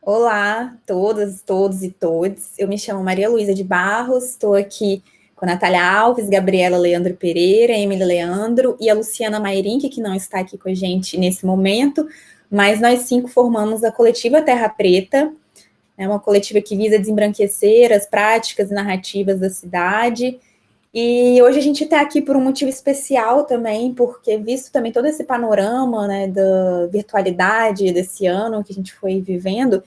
Olá, todas, todos e todes. Eu me chamo Maria Luísa de Barros, estou aqui com a Natália Alves, Gabriela Leandro Pereira, Emily Leandro e a Luciana Mairink, que não está aqui com a gente nesse momento, mas nós cinco formamos a coletiva Terra Preta, é uma coletiva que visa desembranquecer as práticas e narrativas da cidade. E hoje a gente está aqui por um motivo especial também, porque visto também todo esse panorama, né, da virtualidade desse ano que a gente foi vivendo,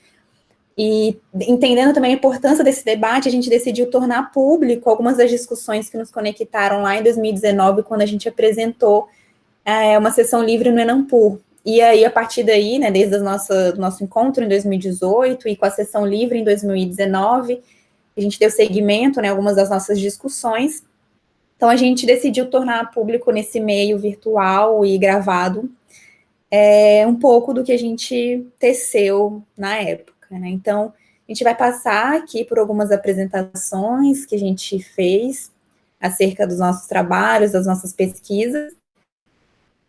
e entendendo também a importância desse debate, a gente decidiu tornar público algumas das discussões que nos conectaram lá em 2019, quando a gente apresentou uma sessão livre no Enampur. E aí, a partir daí, né, desde do nosso encontro em 2018 e com a sessão livre em 2019, a gente deu seguimento, né, a algumas das nossas discussões. Então, a gente decidiu tornar público nesse meio virtual e gravado um pouco do que a gente teceu na época. Né? Então, a gente vai passar aqui por algumas apresentações que a gente fez acerca dos nossos trabalhos, das nossas pesquisas,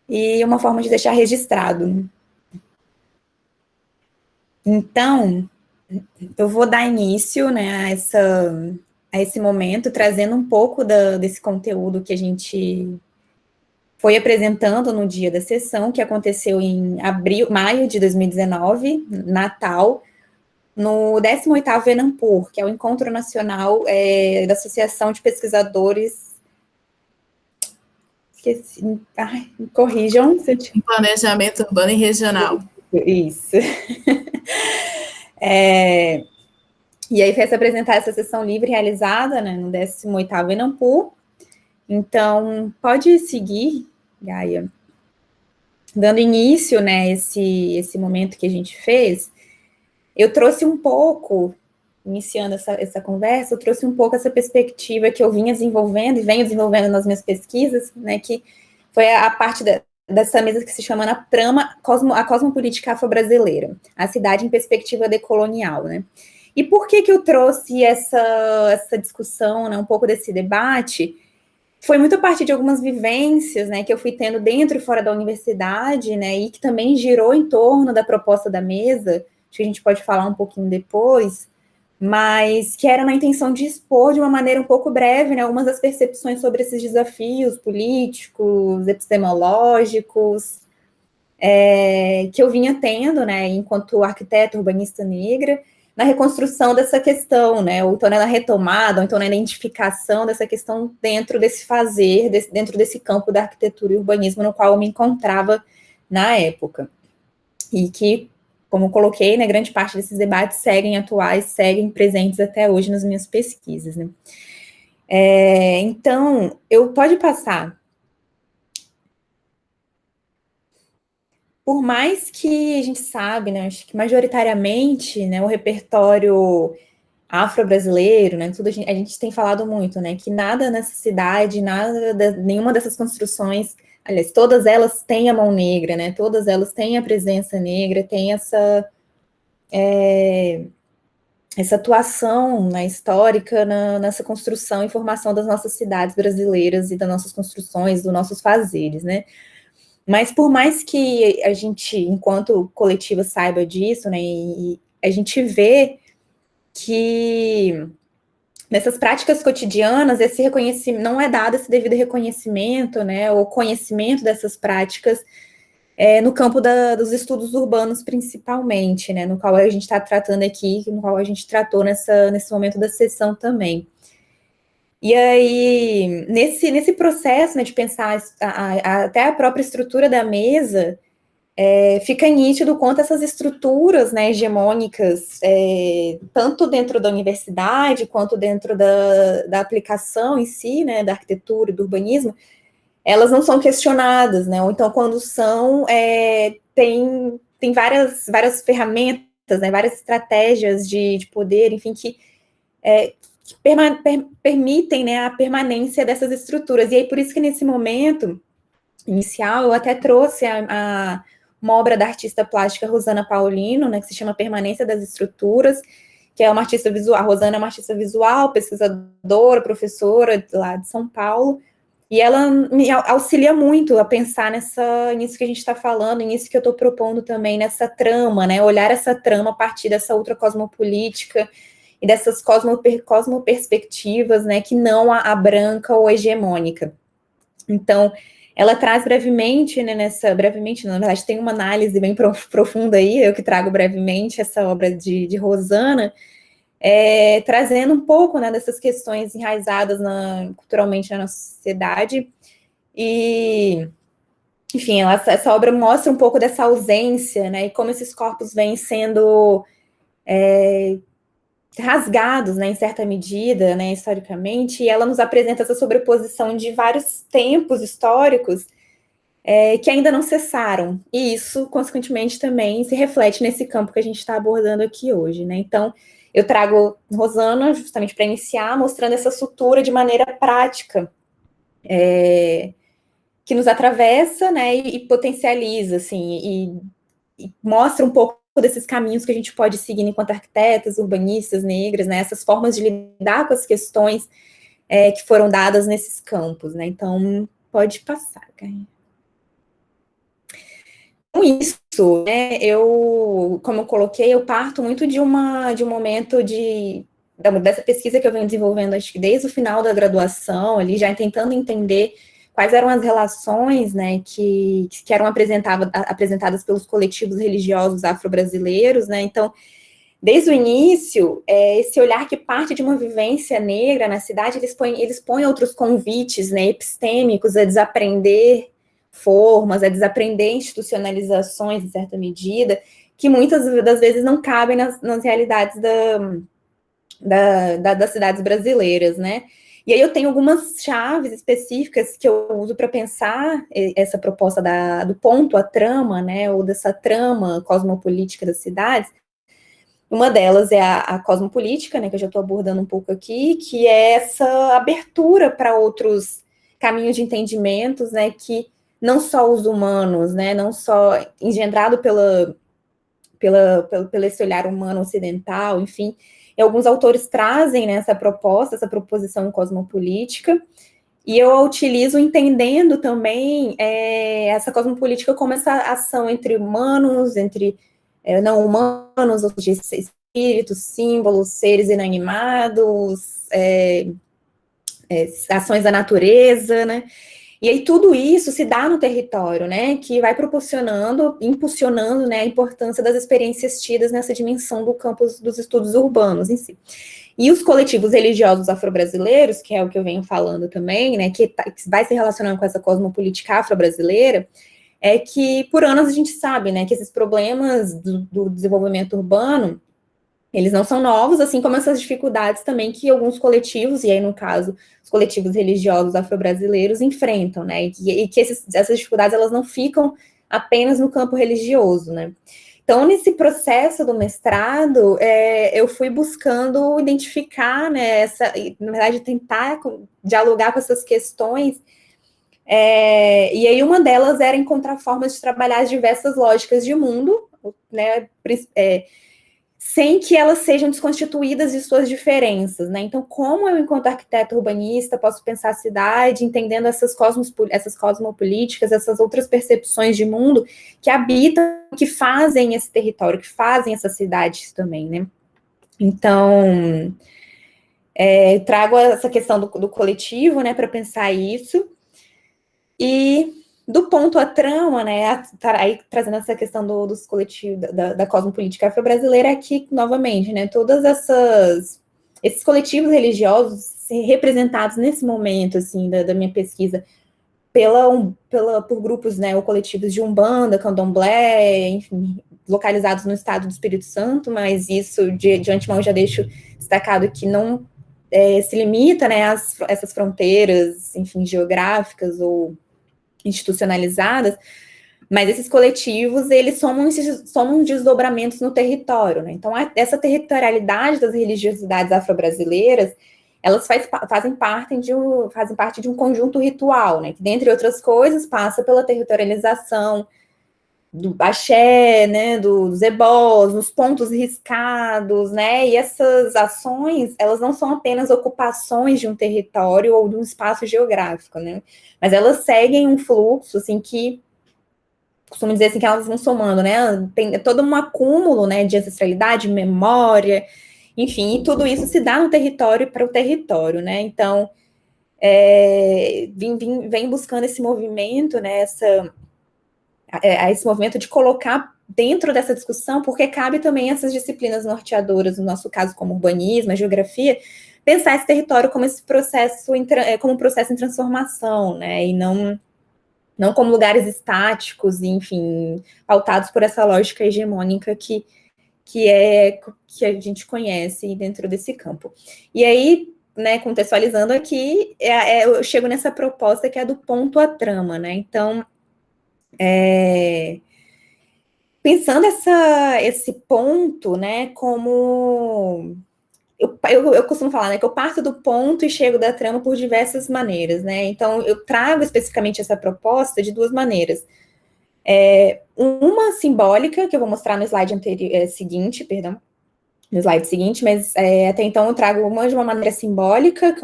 e uma forma de deixar registrado. Então, eu vou dar início, né, a esse momento, trazendo um pouco desse conteúdo que a gente foi apresentando no dia da sessão, que aconteceu em maio de 2019, Natal, no 18º Enampur, que é o Encontro Nacional da Associação de Pesquisadores. Esqueci. Ai, me corrijam. Planejamento Urbano e Regional. Isso. E aí foi se apresentar essa sessão livre realizada, né, no 18º Enampur. Então, pode seguir, Gaia. Dando início, né, esse momento que a gente fez, eu trouxe um pouco, iniciando essa conversa, eu trouxe um pouco essa perspectiva que eu vinha desenvolvendo e venho desenvolvendo nas minhas pesquisas, né, que foi a parte dessa mesa que se chama na Prama, a Cosmopolítica Afro-Brasileira, a cidade em perspectiva decolonial, né. E por que eu trouxe essa discussão, né, um pouco desse debate? Foi muito a partir de algumas vivências, né, que eu fui tendo dentro e fora da universidade, né, e que também girou em torno da proposta da mesa, acho que a gente pode falar um pouquinho depois, mas que era na intenção de expor de uma maneira um pouco breve, né, algumas das percepções sobre esses desafios políticos, epistemológicos, que eu vinha tendo, né, enquanto arquiteta urbanista negra, na reconstrução dessa questão, né, ou então na retomada, ou então na identificação dessa questão dentro desse fazer, dentro desse campo da arquitetura e urbanismo no qual eu me encontrava na época. E que, como eu coloquei, né, grande parte desses debates seguem atuais, seguem presentes até hoje nas minhas pesquisas. Né. Então, pode passar. Por mais que a gente sabe, né, acho que majoritariamente, né, o repertório afro-brasileiro, né, tudo a gente tem falado muito, né, que nada nessa cidade, nenhuma dessas construções, aliás, todas elas têm a mão negra, né, todas elas têm a presença negra, tem essa atuação, né, histórica nessa construção e formação das nossas cidades brasileiras e das nossas construções, dos nossos fazeres, né. Mas por mais que a gente, enquanto coletiva, saiba disso, né, e a gente vê que nessas práticas cotidianas, esse reconhecimento, não é dado esse devido reconhecimento, né, ou conhecimento dessas práticas no campo dos estudos urbanos, principalmente, né, no qual a gente está tratando aqui, no qual a gente tratou nesse momento da sessão também. E aí, nesse processo, né, de pensar até a própria estrutura da mesa, fica nítido quanto essas estruturas, né, hegemônicas, tanto dentro da universidade, quanto dentro da aplicação em si, né, da arquitetura e do urbanismo, elas não são questionadas, né, ou então quando são, tem várias ferramentas, né, várias estratégias de poder, enfim, que permitem, né, a permanência dessas estruturas. E aí, por isso que nesse momento inicial, eu até trouxe uma obra da artista plástica Rosana Paulino, né, que se chama Permanência das Estruturas, que é uma artista visual. A Rosana é uma artista visual, pesquisadora, professora lá de São Paulo, E ela me auxilia muito a pensar nisso que a gente está falando, nisso que eu estou propondo também, nessa trama, né? Olhar essa trama a partir dessa outra cosmopolítica e dessas cosmoperspectivas, né? Que não a branca ou hegemônica. Então, ela traz brevemente, né? Brevemente, não, na verdade, tem uma análise bem profunda aí, eu que trago brevemente essa obra de Rosana, trazendo um pouco, né, dessas questões enraizadas culturalmente na nossa sociedade. E, enfim, essa obra mostra um pouco dessa ausência, né, e como esses corpos vêm sendo rasgados, né, em certa medida, né, historicamente, e ela nos apresenta essa sobreposição de vários tempos históricos que ainda não cessaram, e isso, consequentemente, também se reflete nesse campo que a gente está abordando aqui hoje, né, então eu trago Rosana justamente para iniciar, mostrando essa sutura de maneira prática, que nos atravessa, né, e potencializa, assim, e mostra um pouco desses caminhos que a gente pode seguir enquanto arquitetas, urbanistas, negras, né, essas formas de lidar com as questões que foram dadas nesses campos, né, então pode passar, Gaia. Com isso, né, como eu coloquei, eu parto muito de um momento dessa pesquisa que eu venho desenvolvendo, acho que desde o final da graduação, ali, já tentando entender quais eram as relações, né, que eram apresentadas pelos coletivos religiosos afro-brasileiros, né, então, desde o início, esse olhar que parte de uma vivência negra na cidade, eles põem outros convites, né, epistêmicos a desaprender formas, a desaprender institucionalizações, em certa medida, que muitas das vezes não cabem nas realidades das cidades brasileiras, né? E aí eu tenho algumas chaves específicas que eu uso para pensar essa proposta do ponto à trama, né, ou dessa trama cosmopolítica das cidades. Uma delas é a cosmopolítica, né, que eu já estou abordando um pouco aqui, que é essa abertura para outros caminhos de entendimentos, né, que não só os humanos, né, não só engendrado pelo esse olhar humano ocidental, enfim, e alguns autores trazem, né, essa proposição cosmopolítica, e eu a utilizo entendendo também essa cosmopolítica como essa ação entre humanos, entre não humanos, ou seja, espíritos, símbolos, seres inanimados, ações da natureza, né? E aí tudo isso se dá no território, né, que vai impulsionando, né, a importância das experiências tidas nessa dimensão do campo dos estudos urbanos em si. E os coletivos religiosos afro-brasileiros, que é o que eu venho falando também, né, que vai se relacionando com essa cosmopolítica afro-brasileira, é que por anos a gente sabe, né, que esses problemas do desenvolvimento urbano, eles não são novos, assim como essas dificuldades também que alguns coletivos, e aí no caso, os coletivos religiosos afro-brasileiros enfrentam, né, e que essas dificuldades, elas não ficam apenas no campo religioso, né. Então, nesse processo do mestrado, eu fui buscando identificar, né, na verdade, tentar dialogar com essas questões, e aí uma delas era encontrar formas de trabalhar as diversas lógicas de mundo, né, sem que elas sejam desconstituídas de suas diferenças, né? Então, como eu, enquanto arquiteto urbanista, posso pensar a cidade entendendo essas cosmopolíticas, essas outras percepções de mundo que habitam, que fazem esse território, que fazem essas cidades também, né? Então, trago essa questão do coletivo, né, para pensar isso. E do ponto à trama, né, aí trazendo essa questão dos coletivos, da cosmopolítica afro-brasileira aqui, novamente, né, esses coletivos religiosos representados nesse momento, assim, da minha pesquisa, por grupos, né, ou coletivos de Umbanda, Candomblé, enfim, localizados no estado do Espírito Santo, mas isso, de antemão, já deixo destacado que não se limita, né, a essas fronteiras, enfim, geográficas ou institucionalizadas, mas esses coletivos, eles somam desdobramentos no território, né? Então, essa territorialidade das religiosidades afro-brasileiras, elas fazem parte de um conjunto ritual, né? Que, dentre outras coisas, passa pela territorialização, do axé, né, dos ebós, nos pontos riscados, né, e essas ações, elas não são apenas ocupações de um território ou de um espaço geográfico, né, mas elas seguem um fluxo, assim, que costumo dizer assim, que elas vão somando, né, tem todo um acúmulo, né, de ancestralidade, memória, enfim, e tudo isso se dá no território para o território, né, então, vem buscando esse movimento, né, esse movimento de colocar dentro dessa discussão, porque cabe também essas disciplinas norteadoras, no nosso caso, como urbanismo, geografia, pensar esse território como esse processo, como um processo em transformação, né, e não como lugares estáticos, enfim, pautados por essa lógica hegemônica que a gente conhece dentro desse campo. E aí, né, contextualizando aqui, eu chego nessa proposta que é do ponto à trama, né, então, pensando esse ponto, né, como eu costumo falar, né, que eu parto do ponto e chego da trama por diversas maneiras, né, então eu trago especificamente essa proposta de duas maneiras. Uma simbólica, que eu vou mostrar no slide seguinte, perdão, no slide seguinte, mas até então eu trago uma de uma maneira simbólica,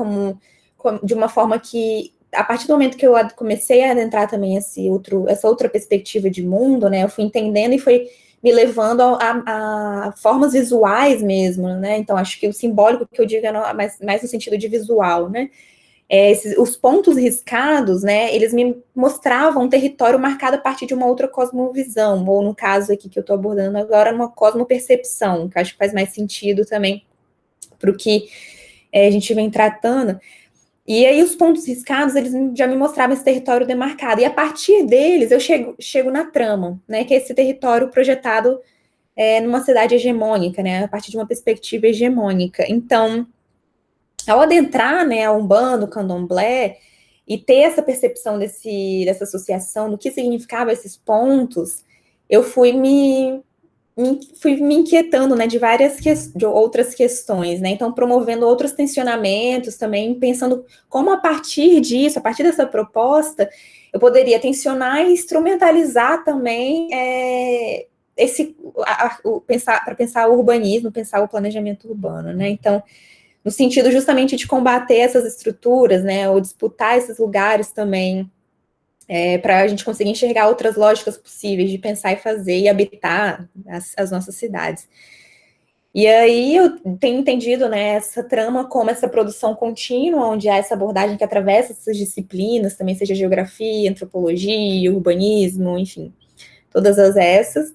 de uma forma que, a partir do momento que eu comecei a adentrar também essa outra perspectiva de mundo, né, eu fui entendendo e foi me levando a formas visuais mesmo, né, então acho que o simbólico que eu digo é mais no sentido de visual, né, os pontos riscados, né, eles me mostravam um território marcado a partir de uma outra cosmovisão, ou no caso aqui que eu estou abordando agora, uma cosmopercepção, que acho que faz mais sentido também para o que a gente vem tratando. E aí os pontos riscados, eles já me mostravam esse território demarcado, e a partir deles eu chego na trama, né, que é esse território projetado numa cidade hegemônica, né, a partir de uma perspectiva hegemônica. Então, ao adentrar, né, a Umbanda, o Candomblé, e ter essa percepção dessa associação, do que significava esses pontos, eu fui me inquietando, né, de de outras questões, né, então promovendo outros tensionamentos também, pensando como a partir disso, a partir dessa proposta, eu poderia tensionar e instrumentalizar também para pensar o urbanismo, pensar o planejamento urbano, né, então no sentido justamente de combater essas estruturas, né, ou disputar esses lugares também, para a gente conseguir enxergar outras lógicas possíveis de pensar e fazer e habitar as nossas cidades. E aí eu tenho entendido, né, essa trama como essa produção contínua, onde há essa abordagem que atravessa essas disciplinas, também seja geografia, antropologia, urbanismo, enfim, todas essas,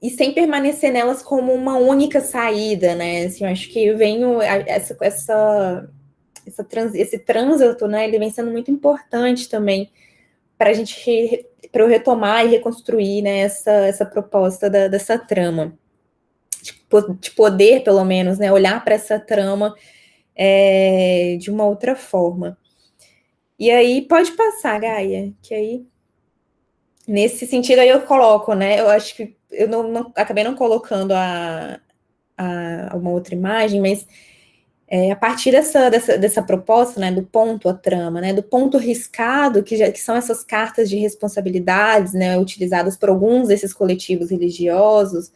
e sem permanecer nelas como uma única saída, né? Assim, eu acho que esse trânsito, né? Ele vem sendo muito importante também para para eu retomar e reconstruir, né? Essa proposta dessa trama, de poder, pelo menos, né? Olhar para essa trama de uma outra forma. E aí pode passar, Gaia, que aí nesse sentido aí eu coloco, né? Eu acho que eu acabei não colocando uma outra imagem, mas a partir dessa proposta, né, do ponto à trama, né, do ponto riscado, que são essas cartas de responsabilidades, né, utilizadas por alguns desses coletivos religiosos,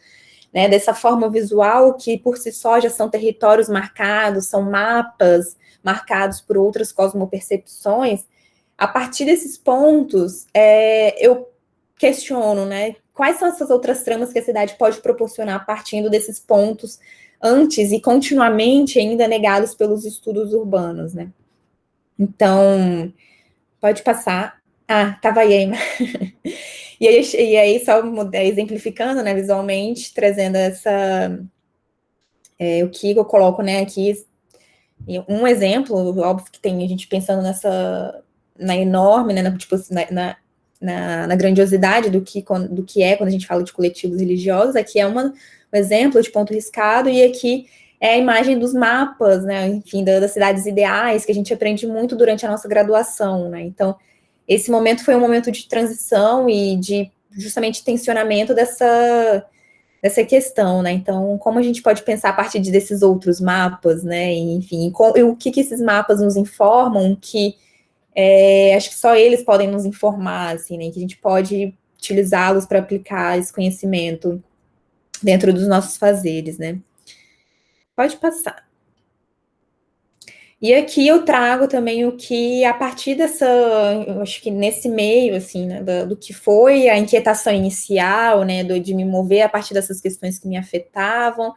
né, dessa forma visual que por si só já são territórios marcados, são mapas marcados por outras cosmopercepções. A partir desses pontos, eu questiono, né, quais são essas outras tramas que a cidade pode proporcionar partindo desses pontos antes e continuamente ainda negados pelos estudos urbanos, né? Então, pode passar. Ah, tava aí. E aí só exemplificando, né, visualmente, trazendo o que eu coloco, né, aqui, um exemplo, óbvio que tem a gente pensando na enorme, né, tipo, na grandiosidade do que é quando a gente fala de coletivos religiosos. Aqui é um exemplo de ponto riscado, e aqui é a imagem dos mapas, né, enfim, das cidades ideais, que a gente aprende muito durante a nossa graduação, né, então esse momento foi um momento de transição e de justamente tensionamento dessa questão, né, então como a gente pode pensar a partir desses outros mapas, né, e, enfim, e o que esses mapas nos informam, que acho que só eles podem nos informar, assim, né, que a gente pode utilizá-los para aplicar esse conhecimento dentro dos nossos fazeres, né. Pode passar. E aqui eu trago também o que, a partir dessa, eu acho que nesse meio, assim, né, do que foi a inquietação inicial, né, de me mover a partir dessas questões que me afetavam,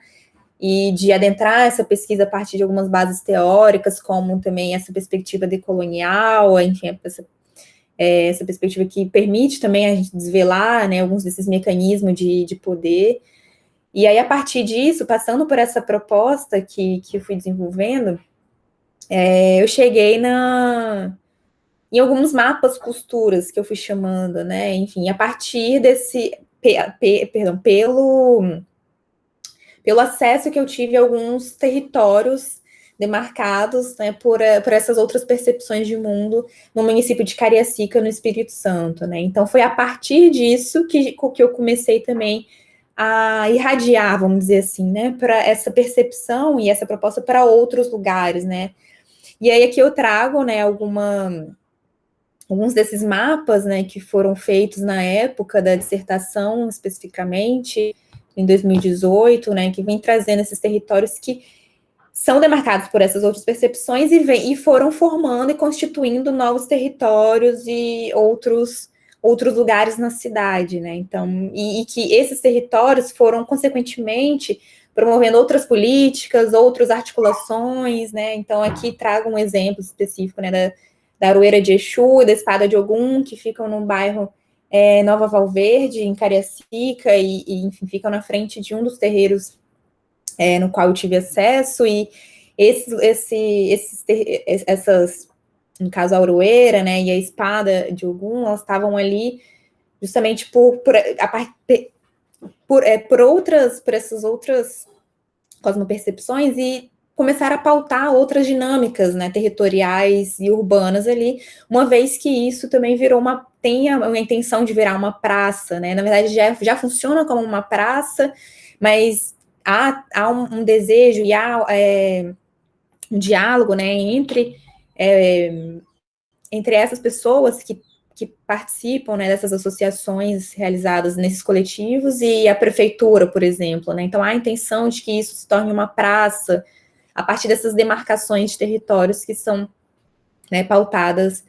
e de adentrar essa pesquisa a partir de algumas bases teóricas, como também essa perspectiva decolonial, enfim, essa perspectiva que permite também a gente desvelar, né, alguns desses mecanismos de poder. E aí, a partir disso, passando por essa proposta que eu fui desenvolvendo, eu cheguei em alguns mapas costuras que eu fui chamando, né? Enfim, a partir desse, pelo acesso que eu tive a alguns territórios demarcados, né, por essas outras percepções de mundo no município de Cariacica, no Espírito Santo, né? Então, foi a partir disso que eu comecei também a irradiar, vamos dizer assim, né, para essa percepção e essa proposta para outros lugares, né? E aí aqui eu trago, né, alguns desses mapas, né, que foram feitos na época da dissertação, especificamente, em 2018, né, que vem trazendo esses territórios que são demarcados por essas outras percepções e foram formando e constituindo novos territórios e outros lugares na cidade, né? Então, e que esses territórios foram, consequentemente, promovendo outras políticas, outras articulações, né? Então, aqui trago um exemplo específico, né, da Aroeira de Exu e da Espada de Ogum, que ficam no bairro Nova Valverde, em Cariacica, enfim, ficam na frente de um dos terreiros no qual eu tive acesso, e essas, no caso a Aroeira, né, e a Espada de Ogum, elas estavam ali justamente por essas outras cosmopercepções, e começar a pautar outras dinâmicas, né, territoriais e urbanas ali, uma vez que isso também tem a intenção de virar uma praça, né, na verdade já funciona como uma praça, mas há um desejo e há um diálogo, né, entre essas pessoas que participam, né, dessas associações realizadas nesses coletivos e a prefeitura, por exemplo, né? Então há a intenção de que isso se torne uma praça a partir dessas demarcações de territórios que são, né, pautadas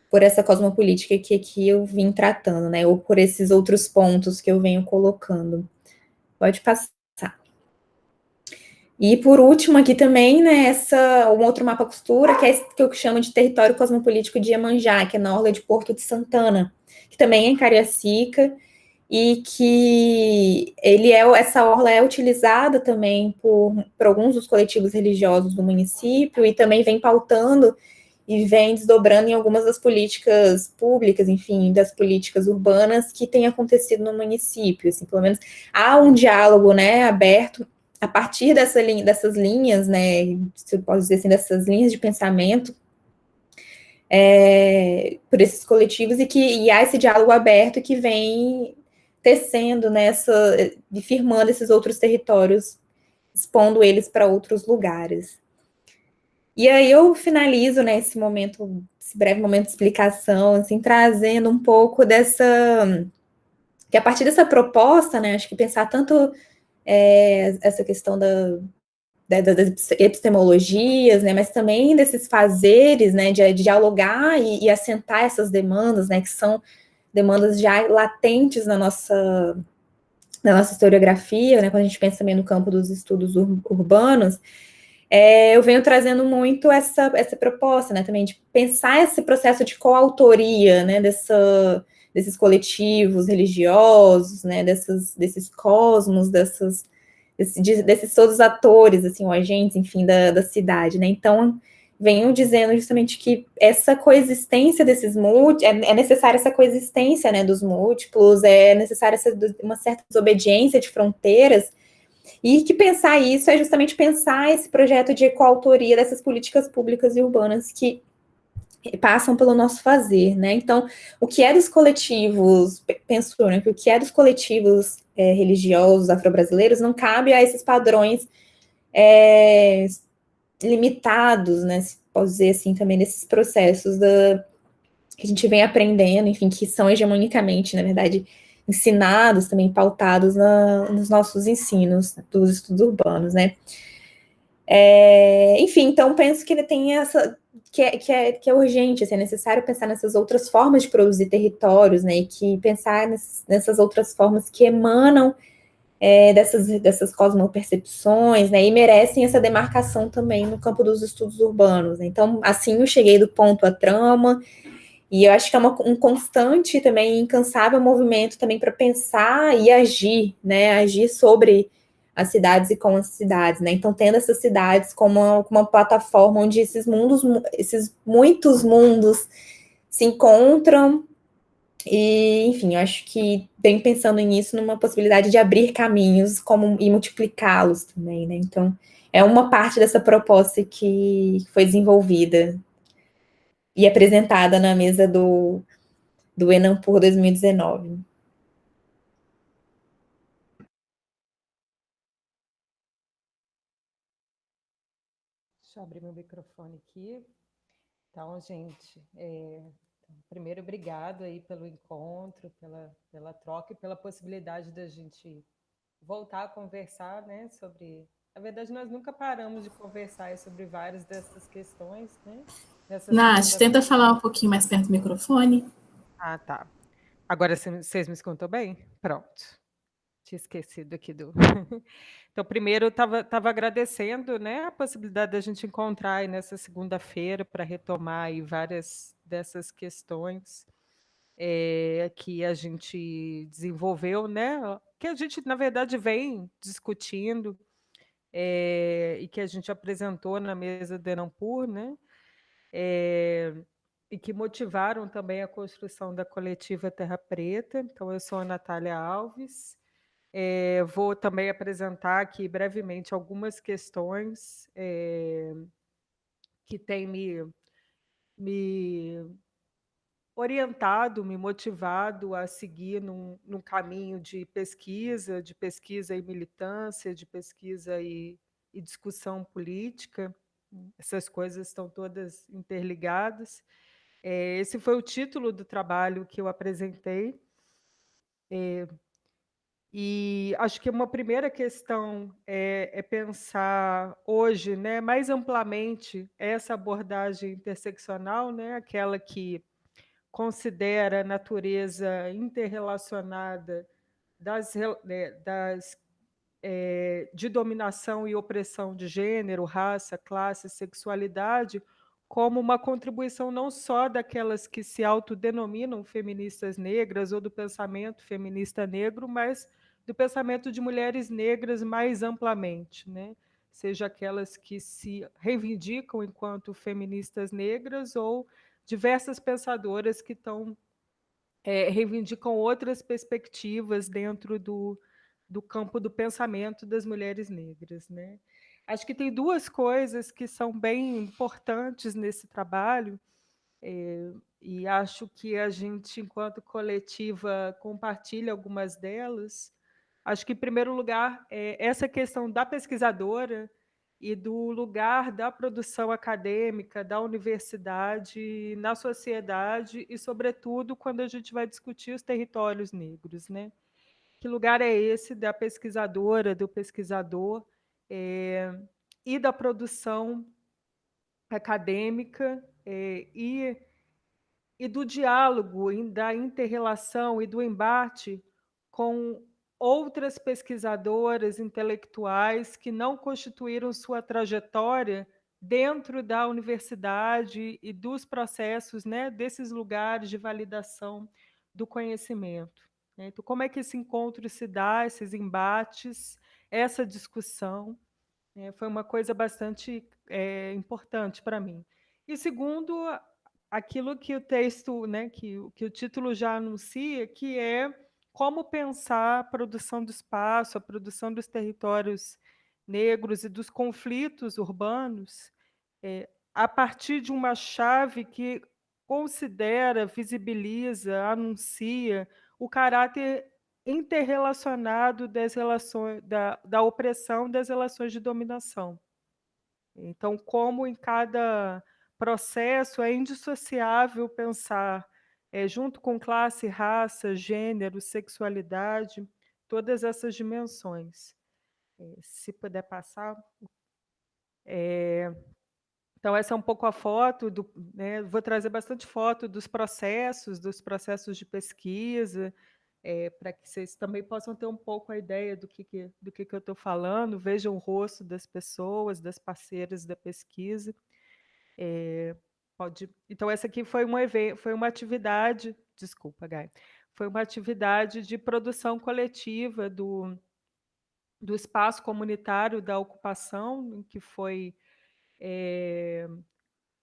por essa cosmopolítica que aqui eu vim tratando, né, ou por esses outros pontos que eu venho colocando. Pode passar. E por último aqui também, né, um outro mapa costura, que é esse que eu chamo de território cosmopolítico de Iemanjá, que é na orla de Porto de Santana, que também é em Cariacica, e que essa orla é utilizada também por alguns dos coletivos religiosos do município, e também vem pautando e vem desdobrando em algumas das políticas públicas, enfim, das políticas urbanas que têm acontecido no município, assim, pelo menos há um diálogo, né, aberto a partir dessas linhas, né, se eu posso dizer assim, dessas linhas de pensamento por esses coletivos, e há esse diálogo aberto que vem tecendo e firmando esses outros territórios, expondo eles para outros lugares. E aí eu finalizo, né, esse breve momento de explicação, assim, trazendo um pouco que a partir dessa proposta, né, acho que pensar tanto essa questão das epistemologias, né, mas também desses fazeres, né, de dialogar e assentar essas demandas, né, que são demandas já latentes na nossa historiografia, né, quando a gente pensa também no campo dos estudos urbanos, eu venho trazendo muito essa proposta, né, também de pensar esse processo de coautoria, né, desses coletivos religiosos, né, desses cosmos, desses todos os atores, assim, ou agentes, enfim, da cidade, né, então venho dizendo justamente que essa coexistência desses é necessária essa coexistência, né, dos múltiplos, é necessária uma certa desobediência de fronteiras, e que pensar isso é justamente pensar esse projeto de coautoria dessas políticas públicas e urbanas que passam pelo nosso fazer, né? Então, o que é dos coletivos, penso, né, que o que é dos coletivos religiosos afro-brasileiros não cabe a esses padrões limitados, né, se posso dizer assim, também nesses processos que a gente vem aprendendo, enfim, que são hegemonicamente, na verdade, ensinados, também pautados nos nossos ensinos dos estudos urbanos, né. Enfim, então penso que ele tem essa que é urgente, assim, é necessário pensar nessas outras formas de produzir territórios, né, e que pensar nessas outras formas que emanam dessas cosmopercepções, né, e merecem essa demarcação também no campo dos estudos urbanos. Então, assim, eu cheguei do ponto à trama, e eu acho que é um constante também, incansável movimento também para pensar e agir, né, agir sobre as cidades e com as cidades, né, então tendo essas cidades como uma plataforma onde esses muitos mundos se encontram, e, enfim, eu acho que bem pensando nisso, numa possibilidade de abrir caminhos e multiplicá-los também, né? Então, é uma parte dessa proposta que foi desenvolvida e apresentada na mesa do Enampur 2019. Deixa eu abrir meu microfone aqui. Então, gente, primeiro, obrigado aí pelo encontro, pela troca e pela possibilidade da gente voltar a conversar, né, sobre... Na verdade, nós nunca paramos de conversar sobre várias dessas questões, né? Nath, tenta falar um pouquinho mais perto do microfone. Ah, tá. Agora vocês me escutam bem? Pronto. Tinha esquecido aqui do... Então, primeiro, eu estava agradecendo, né, a possibilidade da gente encontrar aí nessa segunda-feira para retomar aí várias dessas questões que a gente desenvolveu, né, que a gente, na verdade, vem discutindo e que a gente apresentou na mesa do Enampur, né, e que motivaram também a construção da coletiva Terra Preta. Então, eu sou a Natália Alves. Vou também apresentar aqui brevemente algumas questões que têm me orientado, me motivado a seguir num caminho de pesquisa e militância, de pesquisa e discussão política. Essas coisas estão todas interligadas. Esse foi o título do trabalho que eu apresentei. E acho que uma primeira questão é pensar hoje, né, mais amplamente essa abordagem interseccional, né, aquela que considera a natureza interrelacionada de dominação e opressão de gênero, raça, classe, sexualidade, como uma contribuição não só daquelas que se autodenominam feministas negras ou do pensamento feminista negro, mas do pensamento de mulheres negras mais amplamente, né? Seja aquelas que se reivindicam enquanto feministas negras ou diversas pensadoras que reivindicam outras perspectivas dentro do campo do pensamento das mulheres negras, né? Acho que tem duas coisas que são bem importantes nesse trabalho, e acho que a gente, enquanto coletiva, compartilha algumas delas. Acho que, em primeiro lugar, essa questão da pesquisadora e do lugar da produção acadêmica, da universidade na sociedade e, sobretudo, quando a gente vai discutir os territórios negros, né? Que lugar é esse da pesquisadora, do pesquisador e da produção acadêmica e do diálogo, da interrelação e do embate com outras pesquisadoras intelectuais que não constituíram sua trajetória dentro da universidade e dos processos, né, desses lugares de validação do conhecimento. Então, como é que esse encontro se dá, esses embates, essa discussão? Foi uma coisa bastante importante para mim. E segundo, aquilo que o texto, né, que o título já anuncia, que é como pensar a produção do espaço, a produção dos territórios negros e dos conflitos urbanos a partir de uma chave que considera, visibiliza, anuncia o caráter interrelacionado das relações da opressão das relações de dominação. Então, como em cada processo é indissociável pensar, junto com classe, raça, gênero, sexualidade, todas essas dimensões. Se puder passar. Então, essa é um pouco a foto, né, vou trazer bastante foto dos processos de pesquisa, para que vocês também possam ter um pouco a ideia do que eu estou falando, vejam o rosto das pessoas, das parceiras da pesquisa. Então, essa aqui foi foi uma atividade, desculpa, Gai, foi uma atividade de produção coletiva do espaço comunitário da ocupação, que foi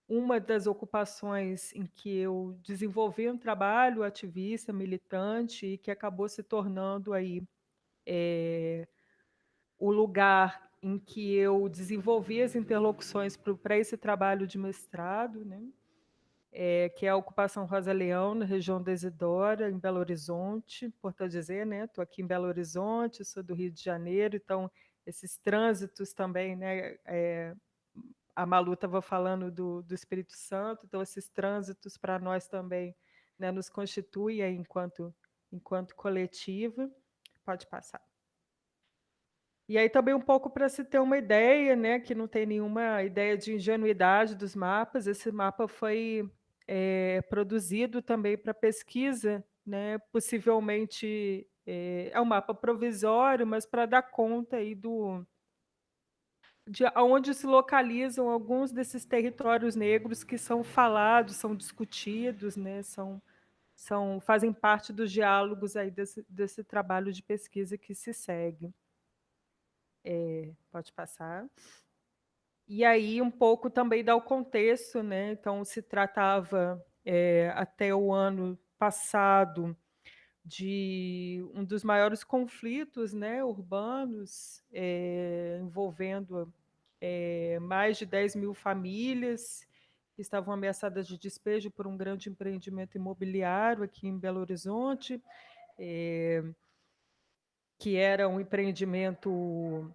uma das ocupações em que eu desenvolvi um trabalho ativista, militante, e que acabou se tornando aí o lugar em que eu desenvolvi as interlocuções para esse trabalho de mestrado, né? Que é a ocupação Rosa Leão, na região da Isidora, em Belo Horizonte. Importante dizer, né? Estou aqui em Belo Horizonte, sou do Rio de Janeiro, então esses trânsitos também, né? A Malu estava falando do Espírito Santo, então esses trânsitos para nós também, né, nos constituem aí enquanto coletiva. Pode passar. E aí também um pouco para se ter uma ideia, né, que não tem nenhuma ideia de ingenuidade dos mapas, esse mapa foi produzido também para pesquisa, né, possivelmente é um mapa provisório, mas para dar conta aí de onde se localizam alguns desses territórios negros que são falados, são discutidos, né, fazem parte dos diálogos aí desse trabalho de pesquisa que se segue. Pode passar. E aí um pouco também dá o contexto, né? Então se tratava até o ano passado de um dos maiores conflitos, né, urbanos, envolvendo mais de 10.000 famílias que estavam ameaçadas de despejo por um grande empreendimento imobiliário aqui em Belo Horizonte, que era um empreendimento,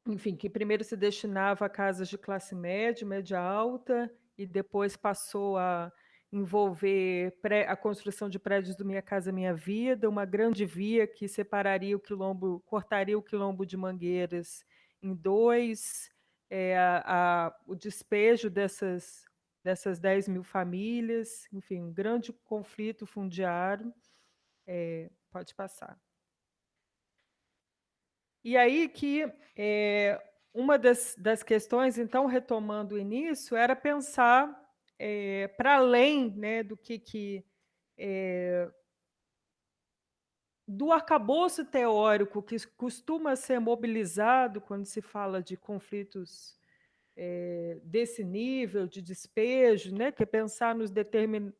enfim, que primeiro se destinava a casas de classe média, média alta, e depois passou a envolver a construção de prédios do Minha Casa Minha Vida, uma grande via que separaria cortaria o quilombo de Mangueiras em dois, o despejo dessas 10.000 famílias, enfim, um grande conflito fundiário. Pode passar. E aí que uma das questões, então, retomando o início, era pensar para além, né, do arcabouço teórico que costuma ser mobilizado quando se fala de conflitos desse nível de despejo, né, que é pensar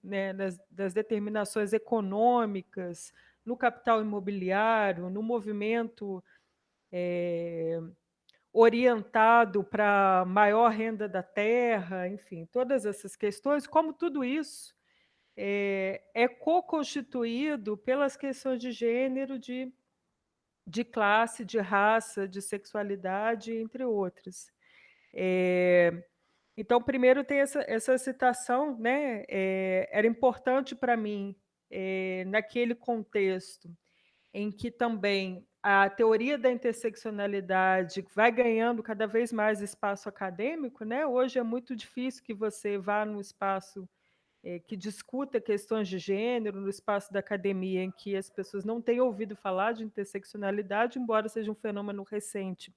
né, das determinações econômicas, no capital imobiliário, no movimento orientado para maior renda da terra, enfim, todas essas questões, como tudo isso é co-constituído pelas questões de gênero, de classe, de raça, de sexualidade, entre outras. Então, primeiro tem essa citação, né? Era importante para mim, naquele contexto, em que também a teoria da interseccionalidade vai ganhando cada vez mais espaço acadêmico, né? Hoje é muito difícil que você vá num espaço que discuta questões de gênero, no espaço da academia, em que as pessoas não têm ouvido falar de interseccionalidade, embora seja um fenômeno recente,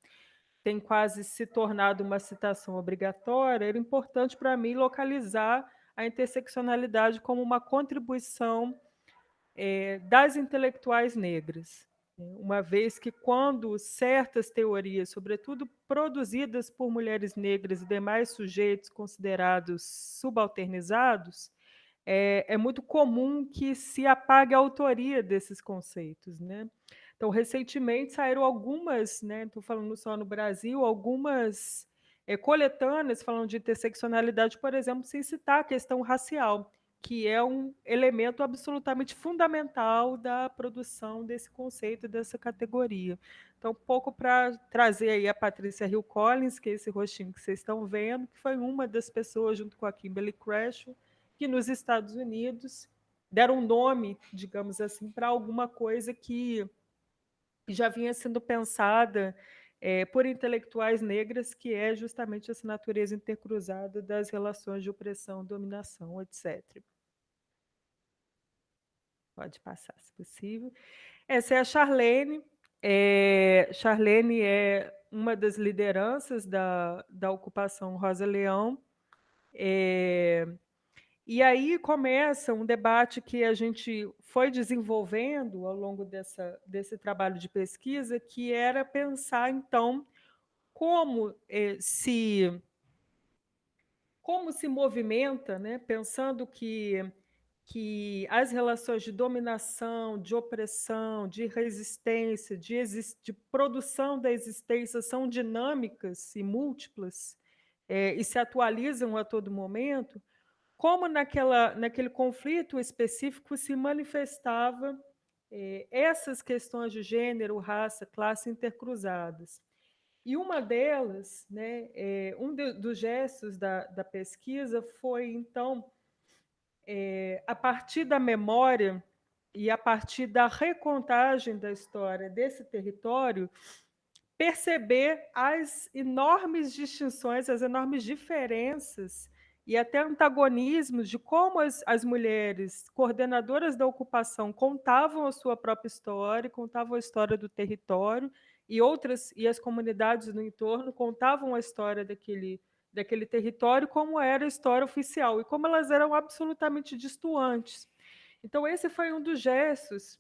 tem quase se tornado uma citação obrigatória. Era importante para mim localizar a interseccionalidade como uma contribuição das intelectuais negras, uma vez que quando certas teorias, sobretudo produzidas por mulheres negras e demais sujeitos considerados subalternizados, é muito comum que se apague a autoria desses conceitos, né? Então, recentemente saíram algumas, né, estou falando só no Brasil, algumas coletâneas falando de interseccionalidade, por exemplo, sem citar a questão racial, que é um elemento absolutamente fundamental da produção desse conceito, dessa categoria. Então, um pouco para trazer aí a Patrícia Hill Collins, que é esse rostinho que vocês estão vendo, que foi uma das pessoas, junto com a Kimberly Crenshaw, que nos Estados Unidos deram um nome, digamos assim, para alguma coisa que já vinha sendo pensada por intelectuais negras, que é justamente essa natureza intercruzada das relações de opressão, dominação, etc. Pode passar, se possível. Essa é a Charlene. Charlene é uma das lideranças da ocupação Rosa Leão. E aí começa um debate que a gente foi desenvolvendo ao longo desse trabalho de pesquisa, que era pensar, então, como se movimenta, né? Pensando que as relações de dominação, de opressão, de resistência, de produção da existência são dinâmicas e múltiplas, e se atualizam a todo momento, como naquele conflito específico se manifestava essas questões de gênero, raça, classe intercruzadas. E uma delas, né, dos gestos da pesquisa foi, então, a partir da memória e a partir da recontagem da história desse território, perceber as enormes distinções, as enormes diferenças e até antagonismos de como as mulheres coordenadoras da ocupação contavam a sua própria história, contavam a história do território, e as comunidades no entorno contavam a história daquele território, como era a história oficial, e como elas eram absolutamente distantes. Então, esse foi um dos gestos,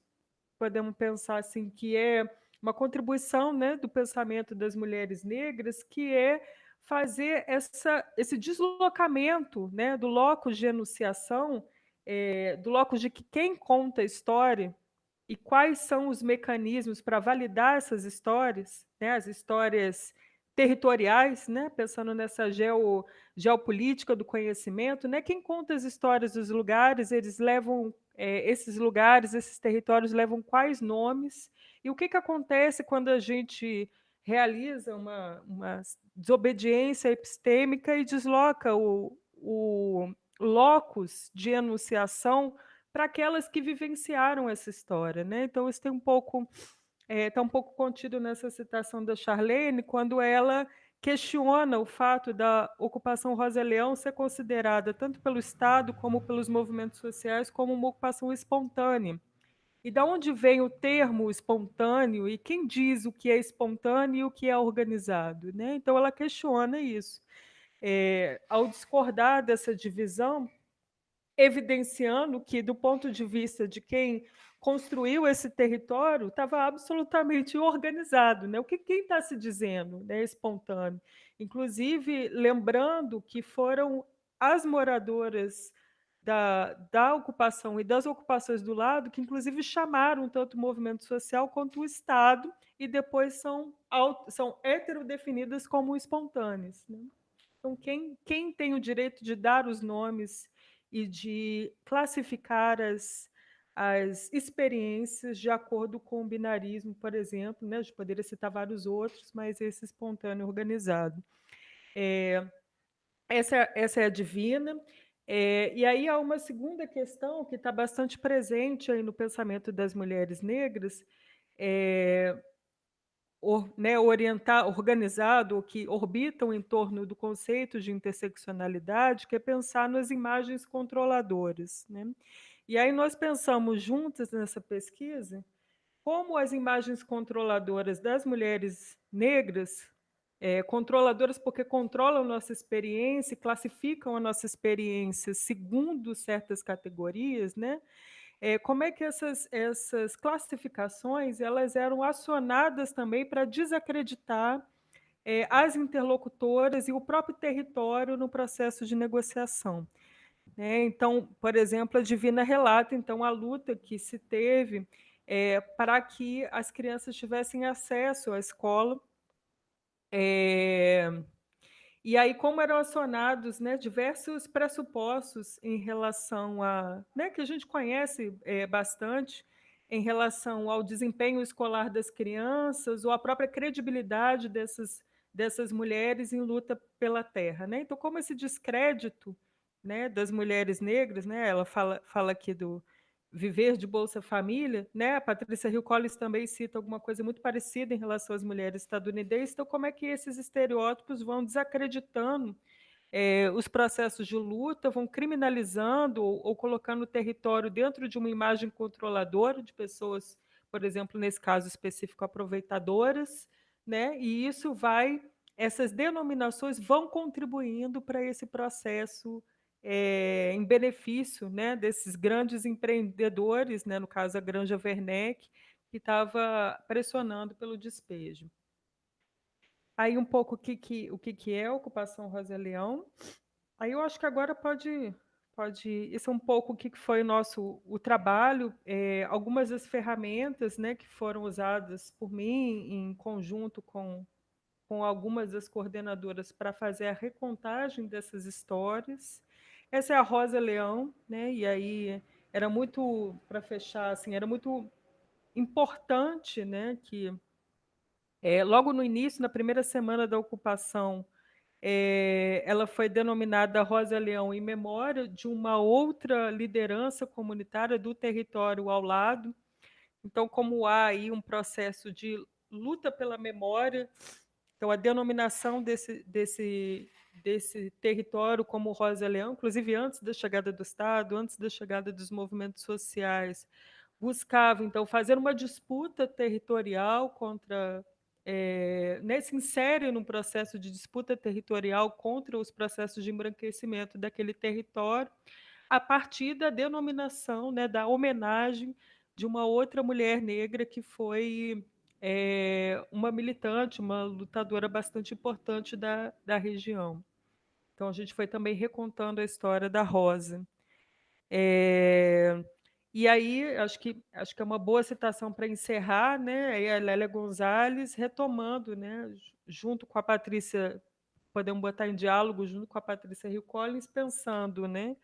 podemos pensar assim, que é uma contribuição, né, do pensamento das mulheres negras, que é fazer esse deslocamento, né, do locus de enunciação, do locus de que quem conta a história e quais são os mecanismos para validar essas histórias, né, as histórias territoriais, né, pensando nessa geopolítica do conhecimento, né, quem conta as histórias dos lugares, eles levam esses lugares, esses territórios levam quais nomes, e o que acontece quando a gente realiza uma desobediência epistêmica e desloca o locus de enunciação para aquelas que vivenciaram essa história, né? Então, isso tem está um pouco contido nessa citação da Charlene, quando ela questiona o fato da ocupação Rosa Leão ser considerada, tanto pelo Estado como pelos movimentos sociais, como uma ocupação espontânea. E de onde vem o termo espontâneo e quem diz o que é espontâneo e o que é organizado, né? Então, ela questiona isso. Ao discordar dessa divisão, evidenciando que, do ponto de vista de quem construiu esse território, estava absolutamente organizado, né? O que quem está se dizendo, né? Espontâneo. Inclusive, lembrando que foram as moradoras da ocupação e das ocupações do lado que, inclusive, chamaram tanto o movimento social quanto o Estado, e depois são heterodefinidas como espontâneas, né? Então, quem tem o direito de dar os nomes e de classificar as experiências de acordo com o binarismo, por exemplo, né? A gente poderia citar vários outros, mas esse espontâneo organizado. Essa é a divina. E aí há uma segunda questão que está bastante presente aí no pensamento das mulheres negras, organizado, que orbitam em torno do conceito de interseccionalidade, que é pensar nas imagens controladoras, né? E aí nós pensamos juntas nessa pesquisa como as imagens controladoras das mulheres negras, controladoras porque controlam a nossa experiência, classificam a nossa experiência segundo certas categorias, né? Como é que essas classificações elas eram acionadas também para desacreditar as interlocutoras e o próprio território no processo de negociação, né? Então, por exemplo, a Divina relata então a luta que se teve para que as crianças tivessem acesso à escola, E aí, como eram acionados, né, diversos pressupostos em relação a, né, que a gente conhece bastante, em relação ao desempenho escolar das crianças ou a própria credibilidade dessas mulheres em luta pela terra, né? Então, como esse descrédito, né, das mulheres negras, né, ela fala aqui do viver de Bolsa Família, né? A Patrícia Hill Collins também cita alguma coisa muito parecida em relação às mulheres estadunidenses. Então, como é que esses estereótipos vão desacreditando os processos de luta, vão criminalizando ou colocando o território dentro de uma imagem controladora de pessoas, por exemplo, nesse caso específico, aproveitadoras, né? E isso essas denominações vão contribuindo para esse processo em benefício, né, desses grandes empreendedores, né, no caso a Granja Werneck, que estava pressionando pelo despejo. Aí um pouco o que é a ocupação Rosa Leão. Aí eu acho que agora pode isso é um pouco o que foi o trabalho, algumas das ferramentas, né, que foram usadas por mim em conjunto com algumas das coordenadoras para fazer a recontagem dessas histórias. Essa é a Rosa Leão, né? E aí era muito, para fechar, assim, era muito importante, né, que logo no início, na primeira semana da ocupação, ela foi denominada Rosa Leão em memória de uma outra liderança comunitária do território ao lado. Então, como há aí um processo de luta pela memória, então a denominação desse território como Rosa Leão, inclusive antes da chegada do Estado, antes da chegada dos movimentos sociais, buscava então fazer uma disputa territorial contra se insere num processo de disputa territorial contra os processos de embranquecimento daquele território, a partir da denominação, né, da homenagem de uma outra mulher negra que foi uma militante, uma lutadora bastante importante da região. Então, a gente foi também recontando a história da Rosa. E aí, acho que é uma boa citação para encerrar, né? A Lélia Gonzalez retomando, né, junto com a Patrícia, podemos botar em diálogo junto com a Patrícia Hill Collins, pensando, né,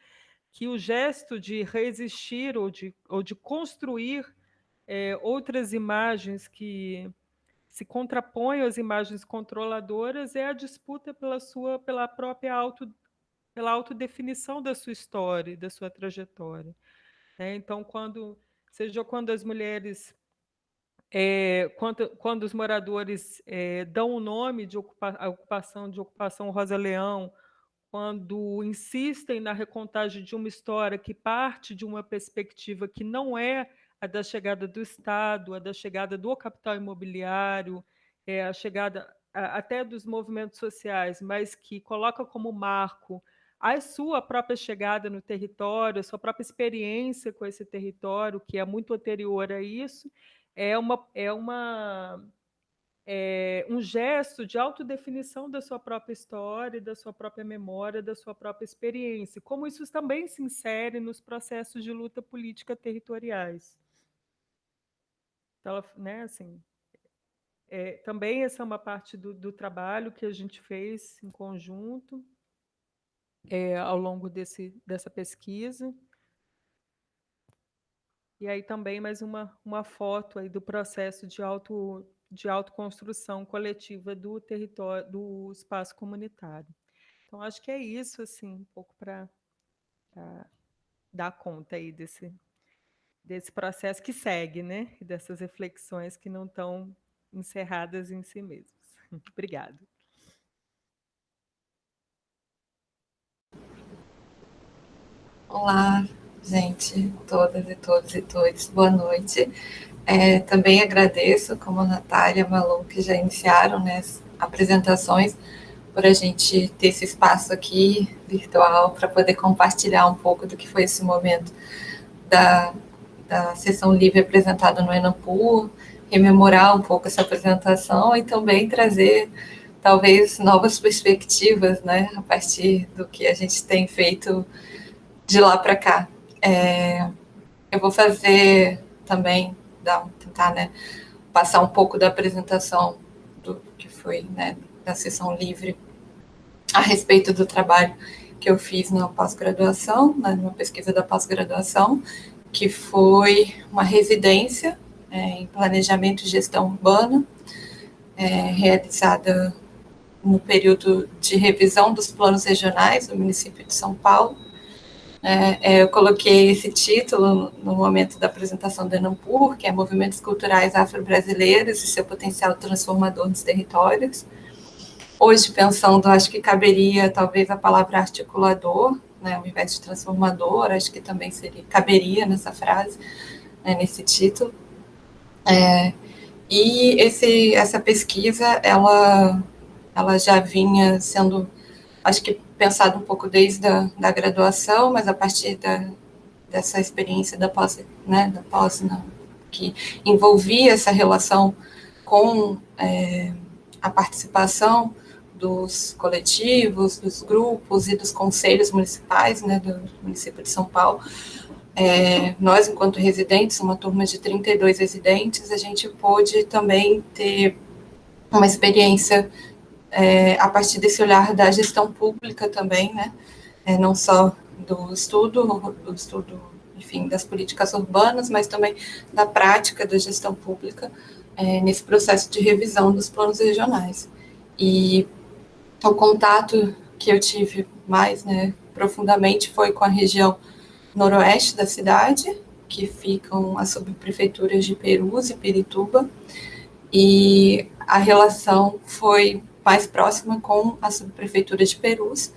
que o gesto de resistir ou de construir outras imagens que se contrapõem às imagens controladoras é a disputa pela autodefinição da sua história, da sua trajetória. Então, quando as mulheres, quando os moradores dão o nome de ocupação Rosa Leão, quando insistem na recontagem de uma história que parte de uma perspectiva que não é a da chegada do Estado, a da chegada do capital imobiliário, a chegada até dos movimentos sociais, mas que coloca como marco a sua própria chegada no território, a sua própria experiência com esse território, que é muito anterior a isso, um gesto de autodefinição da sua própria história, da sua própria memória, da sua própria experiência, como isso também se insere nos processos de luta política territoriais. Então, né, assim, também essa é uma parte do trabalho que a gente fez em conjunto ao longo dessa pesquisa. E aí também mais uma foto aí do processo de autoconstrução coletiva do território, do espaço comunitário. Então, acho que é isso, assim, um pouco para dar conta aí desse processo que segue, né? E dessas reflexões que não estão encerradas em si mesmas. Obrigada. Olá, gente, todas e todos e todos, boa noite. Também agradeço, como a Natália e a Malu, que já iniciaram, né, as apresentações, por a gente ter esse espaço aqui virtual para poder compartilhar um pouco do que foi esse momento da sessão livre apresentada no Enampu, rememorar um pouco essa apresentação e também trazer talvez novas perspectivas, né, a partir do que a gente tem feito de lá para cá. Eu vou fazer também, tentar, né, passar um pouco da apresentação do que foi, né, da sessão livre a respeito do trabalho que eu fiz na pós-graduação, numa pesquisa da pós-graduação, que foi uma residência em planejamento e gestão urbana, realizada no período de revisão dos planos regionais do município de São Paulo. Eu coloquei esse título no momento da apresentação da ENAMPUR, que é Movimentos Culturais Afro-Brasileiros e seu potencial transformador nos territórios. Hoje, pensando, acho que caberia talvez a palavra articulador, né, ao invés de transformador, acho que também caberia nessa frase, nesse título. E essa pesquisa, ela já vinha sendo, acho que pensada um pouco desde a graduação, mas a partir dessa experiência da pós, que envolvia essa relação com a participação dos coletivos, dos grupos e dos conselhos municipais, né, do município de São Paulo. Nós, enquanto residentes, uma turma de 32 residentes, a gente pôde também ter uma experiência a partir desse olhar da gestão pública também, né, não só do estudo, enfim, das políticas urbanas, mas também da prática da gestão pública nesse processo de revisão dos planos regionais. E o contato que eu tive mais, né, profundamente foi com a região noroeste da cidade, que ficam as subprefeituras de Perus e Pirituba, e a relação foi mais próxima com a subprefeitura de Perus,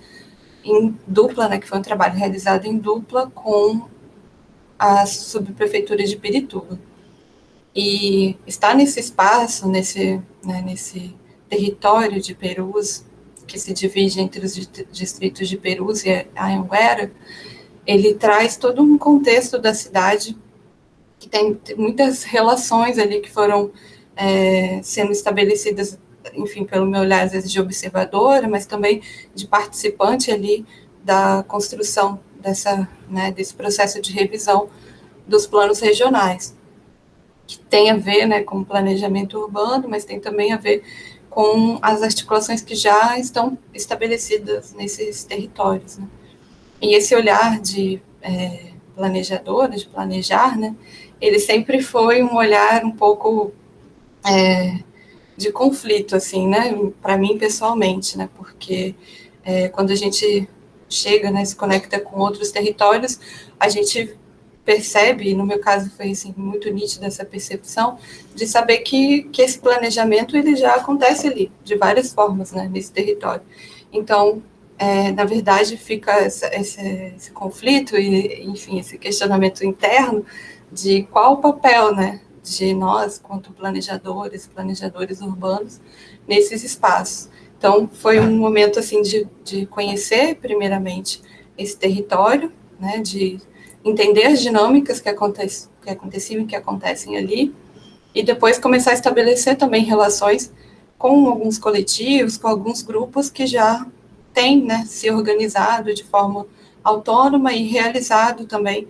em dupla, né, que foi um trabalho realizado em dupla com a subprefeitura de Pirituba. E estar nesse espaço, nesse território de Perus, que se divide entre os distritos de Perus e Anhanguera, ele traz todo um contexto da cidade que tem muitas relações ali que foram sendo estabelecidas, enfim, pelo meu olhar, às vezes de observadora, mas também de participante ali da construção desse processo de revisão dos planos regionais, que tem a ver, né, com o planejamento urbano, mas tem também a ver com as articulações que já estão estabelecidas nesses territórios, né? E esse olhar de planejadora, de planejar, né, ele sempre foi um olhar um pouco de conflito, assim, né, para mim pessoalmente, né, porque quando a gente chega, né, se conecta com outros territórios, a gente percebe, e no meu caso foi assim, muito nítida essa percepção, de saber que esse planejamento ele já acontece ali, de várias formas, né, nesse território. Então, na verdade, fica esse conflito e, enfim, esse questionamento interno de qual o papel, né, de nós, quanto planejadores urbanos, nesses espaços. Então, foi um momento, assim, de conhecer, primeiramente, esse território, né, de entender as dinâmicas que aconteciam e que acontecem ali, e depois começar a estabelecer também relações com alguns coletivos, com alguns grupos que já têm, né, se organizado de forma autônoma e realizado também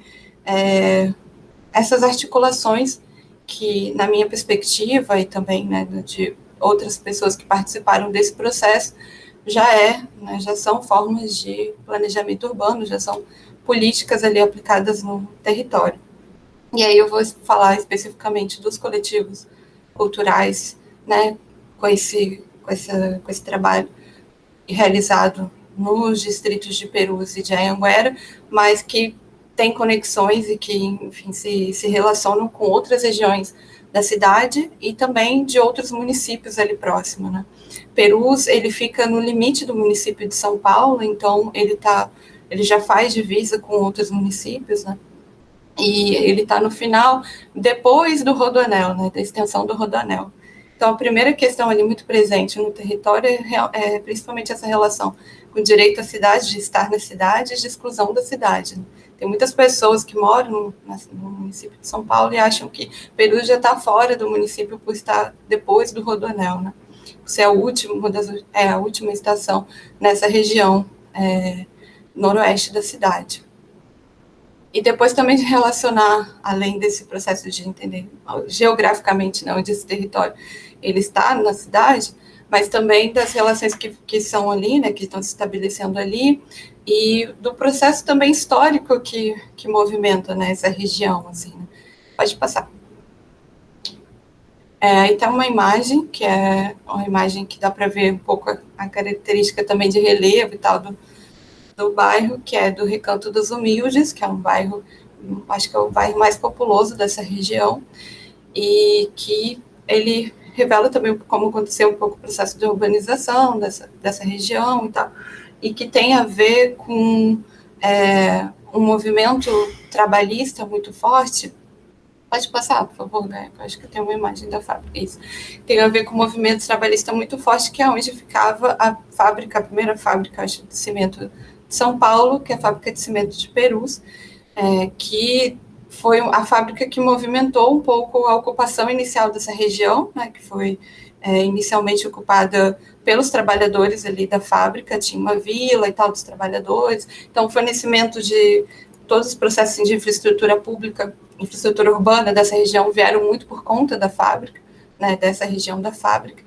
essas articulações que, na minha perspectiva, e também, né, de outras pessoas que participaram desse processo, já são formas de planejamento urbano, já são políticas ali aplicadas no território. E aí eu vou falar especificamente dos coletivos culturais, né, com esse trabalho realizado nos distritos de Perus e de Anhanguera, mas que tem conexões e que, enfim, se relacionam com outras regiões da cidade e também de outros municípios ali próximos, né. Perus, ele fica no limite do município de São Paulo, então ele já faz divisa com outros municípios, né, e ele está no final, depois do Rodoanel, né, da extensão do Rodoanel. Então, a primeira questão ali muito presente no território é principalmente essa relação com o direito à cidade, de estar na cidade e de exclusão da cidade, né. Tem muitas pessoas que moram no município de São Paulo e acham que Perus já está fora do município por estar depois do Rodoanel, né. Você é a última estação nessa região noroeste da cidade. E depois também de relacionar, além desse processo de entender geograficamente, né, onde esse território ele está na cidade, mas também das relações que são ali, né, que estão se estabelecendo ali, e do processo também histórico que movimenta, né, essa região, assim, né. Pode passar. Aí tem uma imagem, que é uma imagem que dá para ver um pouco a característica também de relevo e tal do bairro, que é do Recanto dos Humildes, que é um bairro, acho que é o bairro mais populoso dessa região, e que ele revela também como aconteceu um pouco o processo de urbanização dessa região e tal, e que tem a ver com um movimento trabalhista muito forte. Pode passar, por favor, né? Eu acho que tem uma imagem da fábrica, isso. Tem a ver com o movimento trabalhista muito forte, que é onde ficava a primeira fábrica, acho, de cimento de São Paulo, que é a fábrica de cimento de Perus, que foi a fábrica que movimentou um pouco a ocupação inicial dessa região, né, que foi inicialmente ocupada pelos trabalhadores ali da fábrica, tinha uma vila e tal dos trabalhadores, então o fornecimento de todos os processos de infraestrutura pública, infraestrutura urbana dessa região vieram muito por conta da fábrica, né, dessa região da fábrica,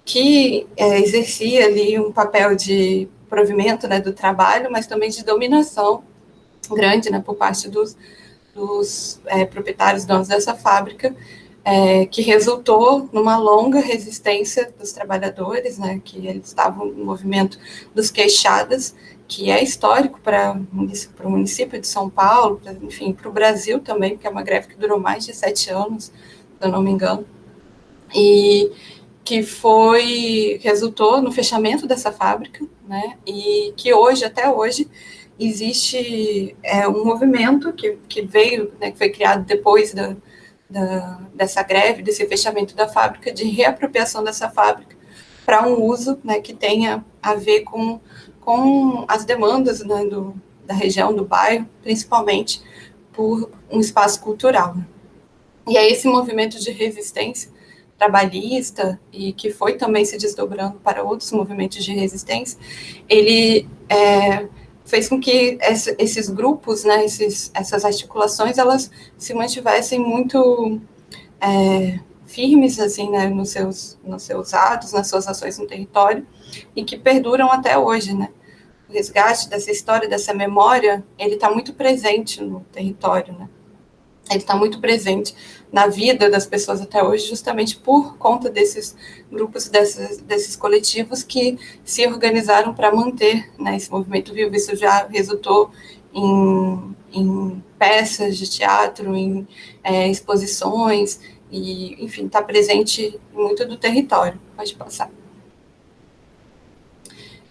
que exercia ali um papel de provimento, né, do trabalho, mas também de dominação grande, né, por parte dos proprietários, donos dessa fábrica, que resultou numa longa resistência dos trabalhadores, né, que eles estavam no movimento dos queixadas, que é histórico para o município de São Paulo, enfim, para o Brasil também, porque é uma greve que durou mais de 7 anos, se eu não me engano, e que resultou no fechamento dessa fábrica, né, e que hoje, até hoje, existe um movimento que veio, né, que foi criado depois dessa greve, desse fechamento da fábrica, de reapropriação dessa fábrica para um uso, né, que tenha a ver com as demandas, né, da região, do bairro, principalmente por um espaço cultural. E aí esse movimento de resistência trabalhista, e que foi também se desdobrando para outros movimentos de resistência, ele fez com que esses grupos, né, essas articulações, elas se mantivessem muito firmes, assim, né, nos seus atos, nas suas ações no território, e que perduram até hoje, né. O resgate dessa história, dessa memória, ele está muito presente no território, né. Ele está muito presente na vida das pessoas até hoje, justamente por conta desses grupos, desses coletivos que se organizaram para manter, né, esse movimento vivo. Isso já resultou em peças de teatro, em exposições, e, enfim, está presente em muito do território. Pode passar.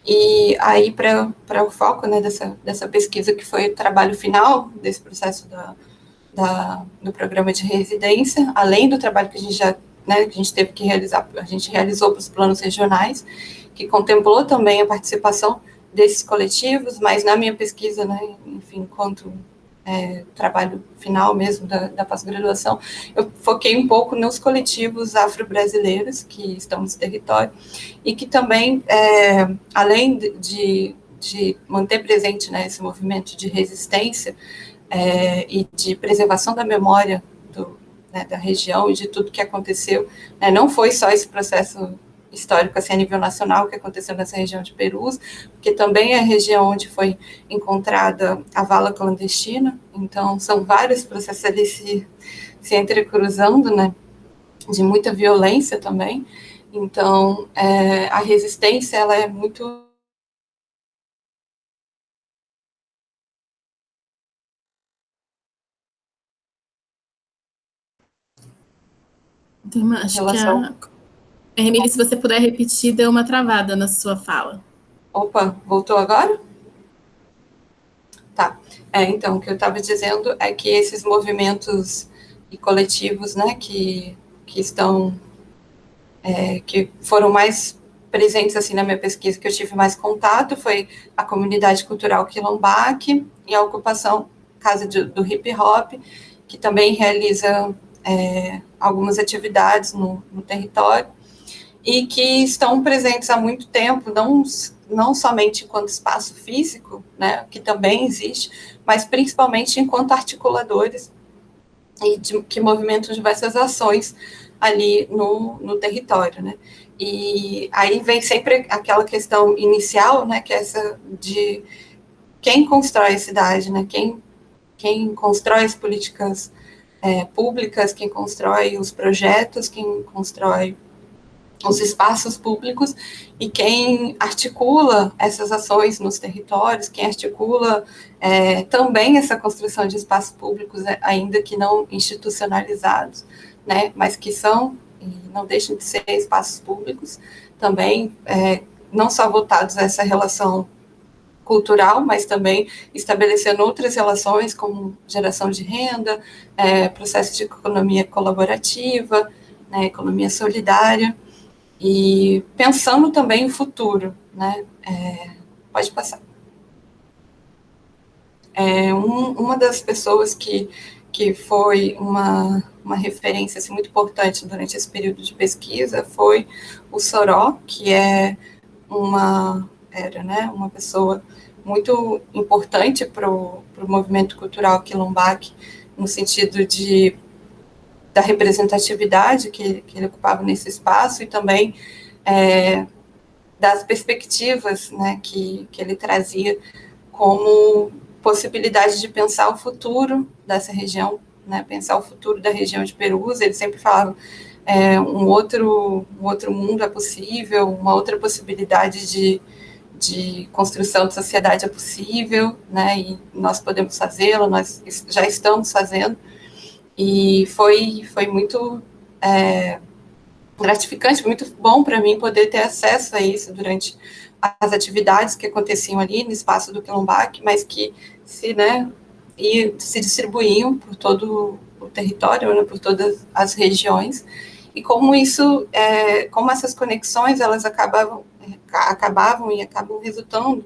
E aí, para o foco, né, dessa pesquisa, que foi o trabalho final desse processo do programa de residência, além do trabalho que a gente já, né, que a gente teve que realizar, a gente realizou para os planos regionais, que contemplou também a participação desses coletivos, mas na minha pesquisa, né, enfim, enquanto trabalho final mesmo da pós-graduação, eu foquei um pouco nos coletivos afro-brasileiros que estão nesse território, e que também, além de manter presente, né, esse movimento de resistência, e de preservação da memória né, da região e de tudo que aconteceu, né, não foi só esse processo histórico assim, a nível nacional que aconteceu nessa região de Perus, porque também é a região onde foi encontrada a vala clandestina, então são vários processos ali se entrecruzando, né, de muita violência também, então a resistência ela é muito... Acho que Emily, se você puder repetir, deu uma travada na sua fala. Opa, voltou agora? Tá. Então, o que eu estava dizendo é que esses movimentos e coletivos, né, que estão, que foram mais presentes, assim, na minha pesquisa, que eu tive mais contato, foi a comunidade cultural Quilombaque e a ocupação Casa do Hip Hop, que também realiza algumas atividades no território, e que estão presentes há muito tempo, não somente enquanto espaço físico, né, que também existe, mas principalmente enquanto articuladores e que movimentam diversas ações ali no território, né. E aí vem sempre aquela questão inicial, né, que é essa de quem constrói a cidade, né, quem constrói as políticas públicas, quem constrói os projetos, quem constrói os espaços públicos e quem articula essas ações nos territórios, quem articula também essa construção de espaços públicos, ainda que não institucionalizados, né, mas que são, e não deixam de ser espaços públicos, também não só voltados a essa relação cultural, mas também estabelecendo outras relações, como geração de renda, processo de economia colaborativa, né, economia solidária, e pensando também o futuro, né? Pode passar. Uma das pessoas que foi uma referência assim, muito importante durante esse período de pesquisa foi o Soró, que era, né, uma pessoa muito importante para o movimento cultural quilombaque, no sentido da representatividade que ele ocupava nesse espaço e também das perspectivas, né, que ele trazia como possibilidade de pensar o futuro dessa região, né, pensar o futuro da região de Perus. Ele sempre falava um outro mundo é possível, uma outra possibilidade de construção de sociedade é possível, né, e nós podemos fazê-lo, nós já estamos fazendo, e foi muito gratificante, muito bom para mim poder ter acesso a isso durante as atividades que aconteciam ali no espaço do Quilombaque, mas que se distribuíam por todo o território, né, por todas as regiões, e como como essas conexões elas acabavam e acabam resultando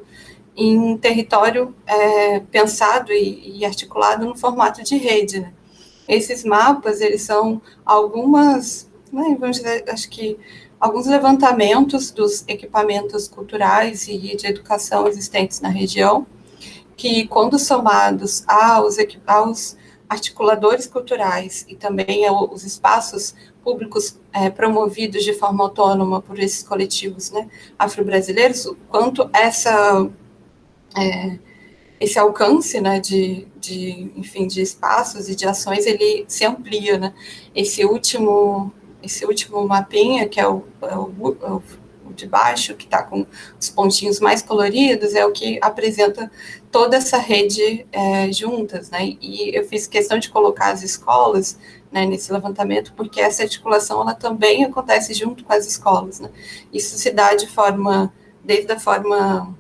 em um território pensado e articulado no formato de rede, né? Esses mapas, eles são algumas, né, vamos dizer, acho que alguns levantamentos dos equipamentos culturais e de educação existentes na região, que, quando somados aos articuladores culturais e também aos espaços públicos promovidos de forma autônoma por esses coletivos, né, afro-brasileiros, o quanto esse alcance, né, enfim, de espaços e de ações, ele se amplia, né? Esse último mapinha, que é o de baixo, que está com os pontinhos mais coloridos, é o que apresenta toda essa rede juntas, né? E eu fiz questão de colocar as escolas, né, nesse levantamento, porque essa articulação, ela também acontece junto com as escolas, né? Isso se dá desde a forma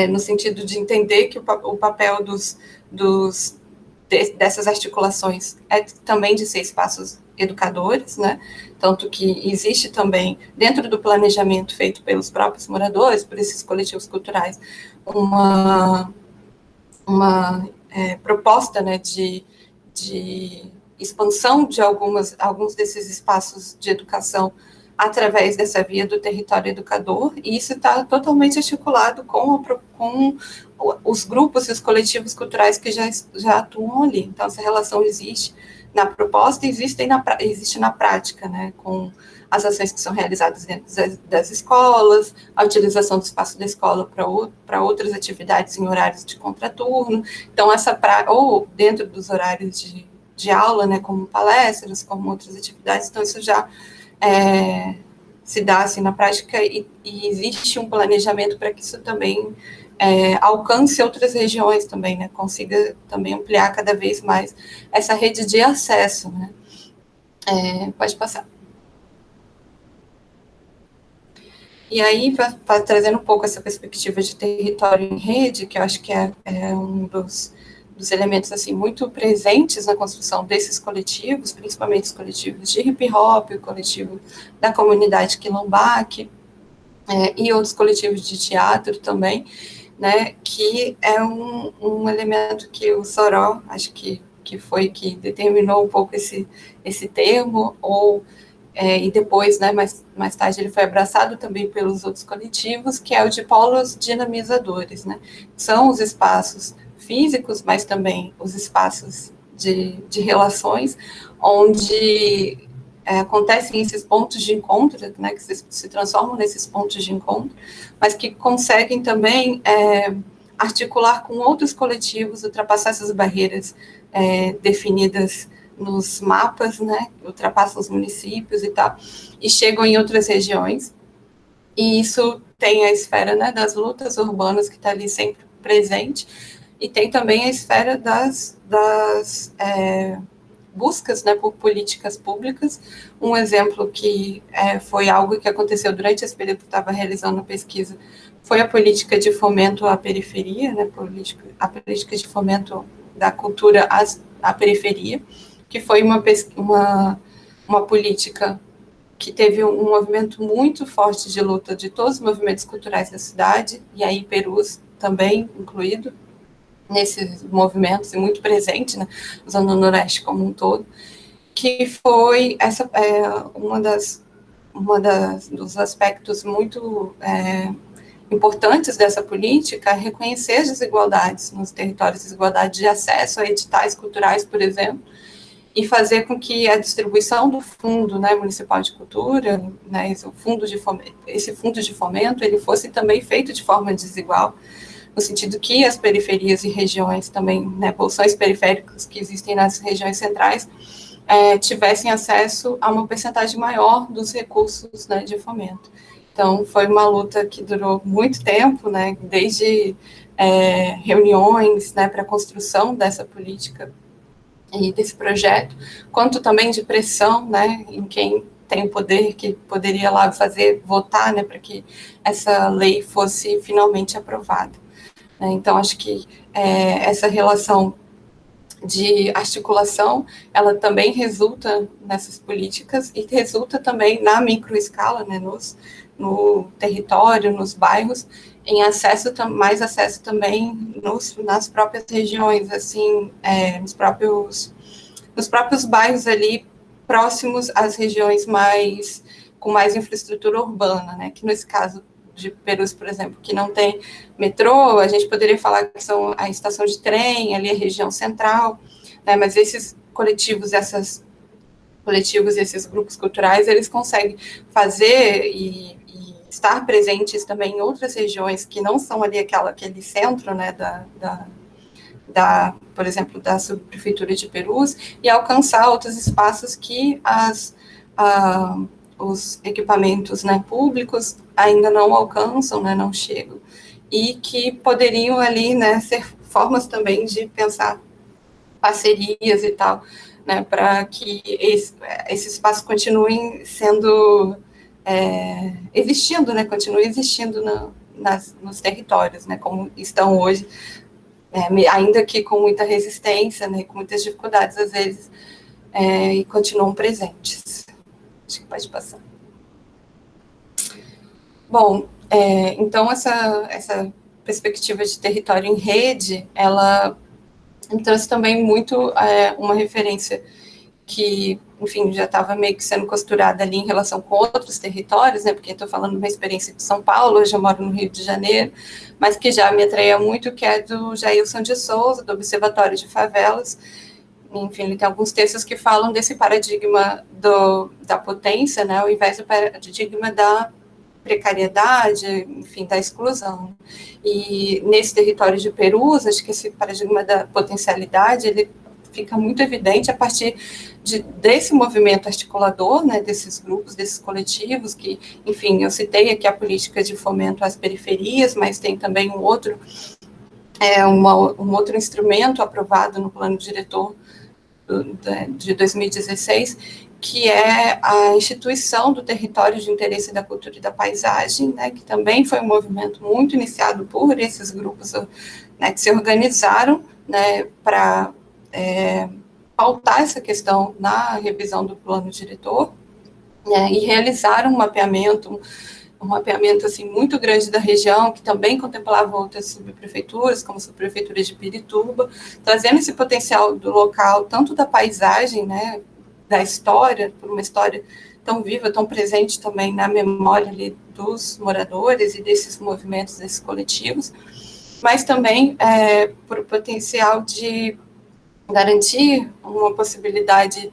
no sentido de entender que o papel dessas articulações é também de ser espaços educadores, né? Tanto que existe também, dentro do planejamento feito pelos próprios moradores, por esses coletivos culturais, uma proposta, né, de expansão de alguns desses espaços de educação através dessa via do território educador, e isso está totalmente articulado com os grupos e os coletivos culturais que já atuam ali. Então, essa relação existe na proposta e existe na prática, né, com as ações que são realizadas dentro das escolas, a utilização do espaço da escola para outras atividades em horários de contraturno, então ou dentro dos horários de aula, né, como palestras, como outras atividades, então isso já se dá assim na prática e existe um planejamento para que isso também alcance outras regiões também, né, consiga também ampliar cada vez mais essa rede de acesso, né. Pode passar. E aí, trazendo um pouco essa perspectiva de território em rede, que eu acho que é um dos elementos assim muito presentes na construção desses coletivos, principalmente os coletivos de hip hop, o coletivo da comunidade quilombaque, e outros coletivos de teatro também, né, que é um elemento que o Soró, acho que foi que determinou um pouco esse termo, ou e depois, né, mais tarde, ele foi abraçado também pelos outros coletivos, que é o de polos dinamizadores, né? São os espaços físicos, mas também os espaços de relações, onde acontecem esses pontos de encontro, né, que se transformam nesses pontos de encontro, mas que conseguem também articular com outros coletivos, ultrapassar essas barreiras definidas nos mapas, né, ultrapassam os municípios e tal, e chegam em outras regiões, e isso tem a esfera, né, das lutas urbanas, que está ali sempre presente, e tem também a esfera das buscas, né, por políticas públicas. Um exemplo que foi algo que aconteceu durante esse período que eu estava realizando a pesquisa, foi a política de fomento à periferia, né, a política de fomento da cultura à periferia, que foi uma política que teve um movimento muito forte de luta de todos os movimentos culturais da cidade, e aí Perus também incluído nesses movimentos, e muito presente, né, na Zona Noroeste como um todo, que foi dos aspectos muito importantes dessa política, reconhecer as desigualdades nos territórios, desigualdade de acesso a editais culturais, por exemplo, e fazer com que a distribuição do fundo, né, municipal de cultura, né, esse fundo de fomento, ele fosse também feito de forma desigual, no sentido que as periferias e regiões também, né, bolsões periféricas que existem nas regiões centrais, tivessem acesso a uma percentagem maior dos recursos, né, de fomento. Então, foi uma luta que durou muito tempo, né, desde reuniões, né, para a construção dessa política e desse projeto, quanto também de pressão, né, em quem tem o poder, que poderia lá votar, né, para que essa lei fosse finalmente aprovada. Então, acho que essa relação de articulação, ela também resulta nessas políticas e resulta também na microescala, né, no território, nos bairros, em mais acesso também nas próprias regiões, assim, nos próprios bairros ali próximos às regiões com mais infraestrutura urbana, né, que nesse caso de Perus, por exemplo, que não tem metrô, a gente poderia falar que são a estação de trem, ali a região central, né, mas esses coletivos, esses grupos culturais, eles conseguem fazer e estar presentes também em outras regiões que não são ali aquele centro, né, por exemplo, da subprefeitura de Perus, e alcançar outros espaços que os equipamentos, né, públicos ainda não alcançam, né, não chegam, e que poderiam ali, né, ser formas também de pensar parcerias e tal, né, para que esse espaço continue existindo, né, continue existindo nos territórios, né, como estão hoje, ainda que com muita resistência, né, com muitas dificuldades às vezes, e continuam presentes. Acho que pode passar. Bom, então essa perspectiva de território em rede, ela trouxe também muito uma referência que, enfim, já estava meio que sendo costurada ali em relação com outros territórios, né, porque estou falando de uma experiência de São Paulo, hoje eu moro no Rio de Janeiro, mas que já me atraía muito, que é do Jailson de Souza, do Observatório de Favelas. Enfim, ele tem alguns textos que falam desse paradigma da potência, né, ao invés do paradigma da precariedade, enfim, da exclusão. E nesse território de Perus, acho que esse paradigma da potencialidade, ele fica muito evidente a partir desse movimento articulador, né, desses grupos, desses coletivos, que, enfim, eu citei aqui a política de fomento às periferias, mas tem também um outro instrumento aprovado no plano diretor de 2016, que é a instituição do território de interesse da cultura e da paisagem, né, que também foi um movimento muito iniciado por esses grupos, né, que se organizaram, né, para pautar essa questão na revisão do plano diretor, né, e realizaram um mapeamento assim, muito grande da região, que também contemplava outras subprefeituras, como a subprefeitura de Pirituba, trazendo esse potencial do local, tanto da paisagem, né, da história, por uma história tão viva, tão presente também na memória ali dos moradores e desses movimentos, desses coletivos, mas também por potencial de garantir uma possibilidade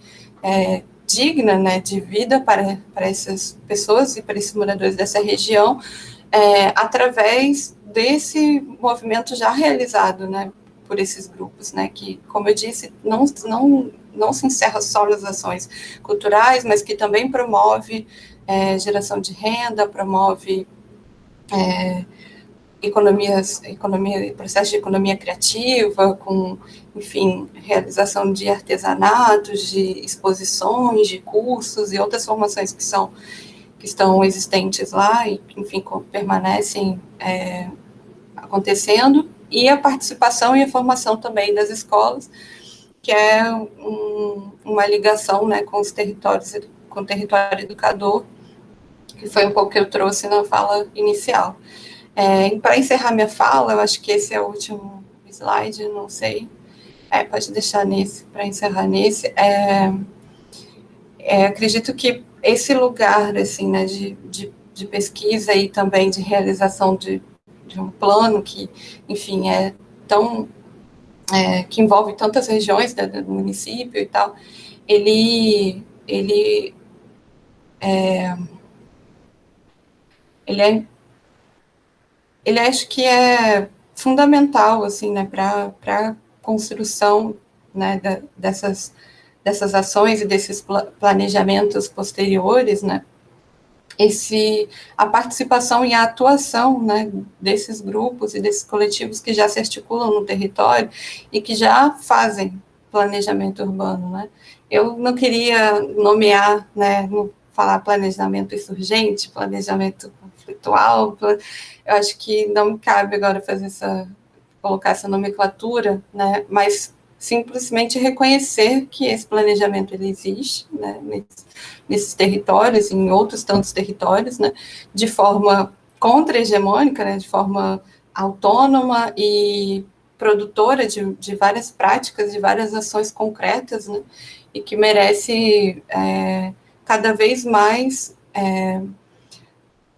digna, né, de vida para essas pessoas e para esses moradores dessa região, através desse movimento já realizado, né, por esses grupos, né, que, como eu disse, não se encerra só nas ações culturais, mas que também promove geração de renda, promove processo de economia criativa, com, enfim, realização de artesanatos, de exposições, de cursos e outras formações que estão existentes lá e, enfim, permanecem acontecendo, e a participação e a formação também das escolas, que é uma ligação, né, com os territórios, com o território educador, que foi um pouco que eu trouxe na fala inicial. Para encerrar minha fala, eu acho que esse é o último slide, não sei, pode deixar nesse, para encerrar nesse, acredito que esse lugar, assim, né, de pesquisa e também de realização de um plano que, enfim, que envolve tantas regiões do município e tal, ele acho que é fundamental, assim, né, para a construção, né, dessas ações e desses planejamentos posteriores, né, a participação e a atuação, né, desses grupos e desses coletivos que já se articulam no território e que já fazem planejamento urbano, né. Eu não queria nomear, né, falar planejamento insurgente, planejamento conflitual, eu acho que não me cabe agora colocar essa nomenclatura, né, mas simplesmente reconhecer que esse planejamento ele existe, né, nesses territórios, em outros tantos territórios, né, de forma contra-hegemônica, né, de forma autônoma e produtora de várias práticas, de várias ações concretas, né, e que merece cada vez mais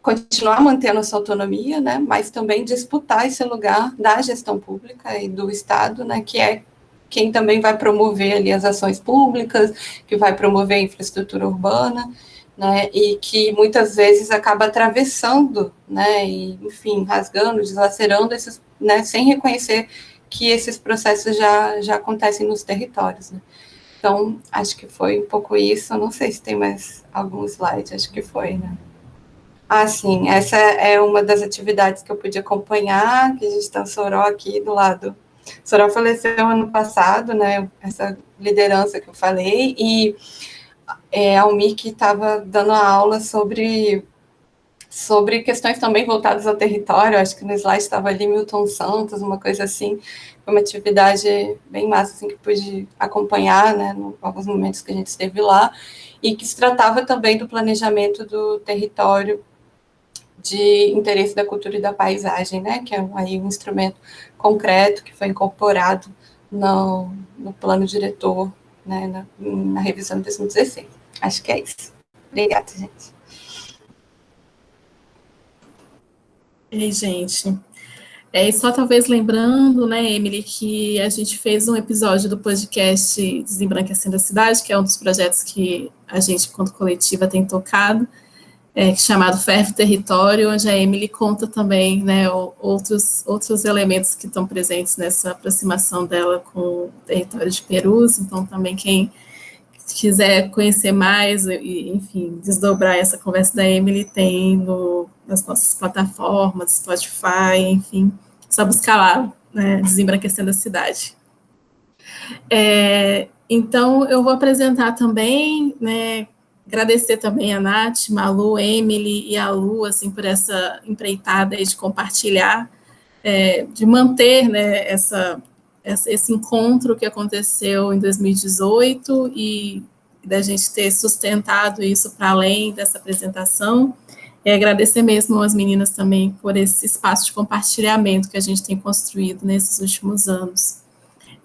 continuar mantendo essa autonomia, né, mas também disputar esse lugar da gestão pública e do Estado, né, que é quem também vai promover ali as ações públicas, que vai promover a infraestrutura urbana, né, e que muitas vezes acaba atravessando, né, e, enfim, rasgando, deslacerando esses, né, sem reconhecer que esses processos já acontecem nos territórios, né. Então, acho que foi um pouco isso, não sei se tem mais algum slide, acho que foi, né. Sim, essa é uma das atividades que eu pude acompanhar, que a gente está em Soró aqui do lado. Soró faleceu ano passado, né, essa liderança que eu falei, e a Almir estava dando a aula sobre questões também voltadas ao território, acho que no slide estava ali Milton Santos, uma coisa assim, foi uma atividade bem massa, assim, que pude acompanhar, né, em alguns momentos que a gente esteve lá, e que se tratava também do planejamento do território de interesse da cultura e da paisagem, né, que é aí um instrumento concreto que foi incorporado no plano diretor, né, na revisão de 2016. Acho que é isso. Obrigada, gente. Ei, gente. E só talvez lembrando, né, Emily, que a gente fez um episódio do podcast Desembranquecendo a Cidade, que é um dos projetos que a gente, enquanto coletiva, tem tocado, chamado Ferve Território, onde a Emily conta também, né, outros elementos que estão presentes nessa aproximação dela com o território de Perus. Então, também quem quiser conhecer mais e, enfim, desdobrar essa conversa da Emily, tem nas nossas plataformas, Spotify, enfim, só buscar lá, né, Desembranquecendo a Cidade. Então, eu vou apresentar também, né, agradecer também a Nath, Malu, Emily e a Lu, assim, por essa empreitada aí de compartilhar, de manter, né, esse encontro que aconteceu em 2018 e da gente ter sustentado isso para além dessa apresentação. E agradecer mesmo às meninas também por esse espaço de compartilhamento que a gente tem construído nesses últimos anos.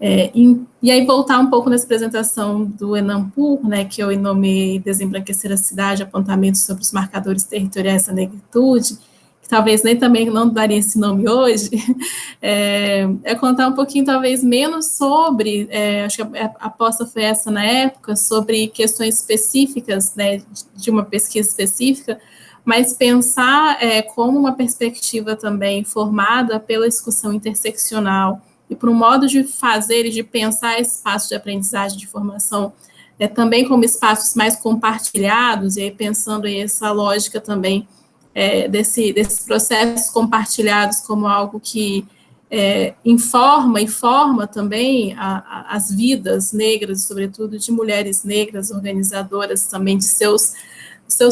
E aí voltar um pouco nessa apresentação do ENAMPUR, né, que eu nomeei Desembranquecer a Cidade, apontamentos sobre os marcadores territoriais da negritude, que talvez nem também não daria esse nome hoje, contar um pouquinho, talvez, menos sobre, acho que a aposta foi essa na época, sobre questões específicas, né, de uma pesquisa específica, mas pensar como uma perspectiva também formada pela discussão interseccional, e por um modo de fazer e de pensar espaços de aprendizagem, de formação, também como espaços mais compartilhados, e aí pensando em essa lógica também desses processos compartilhados como algo que informa e forma também as vidas negras, sobretudo de mulheres negras, organizadoras também de seus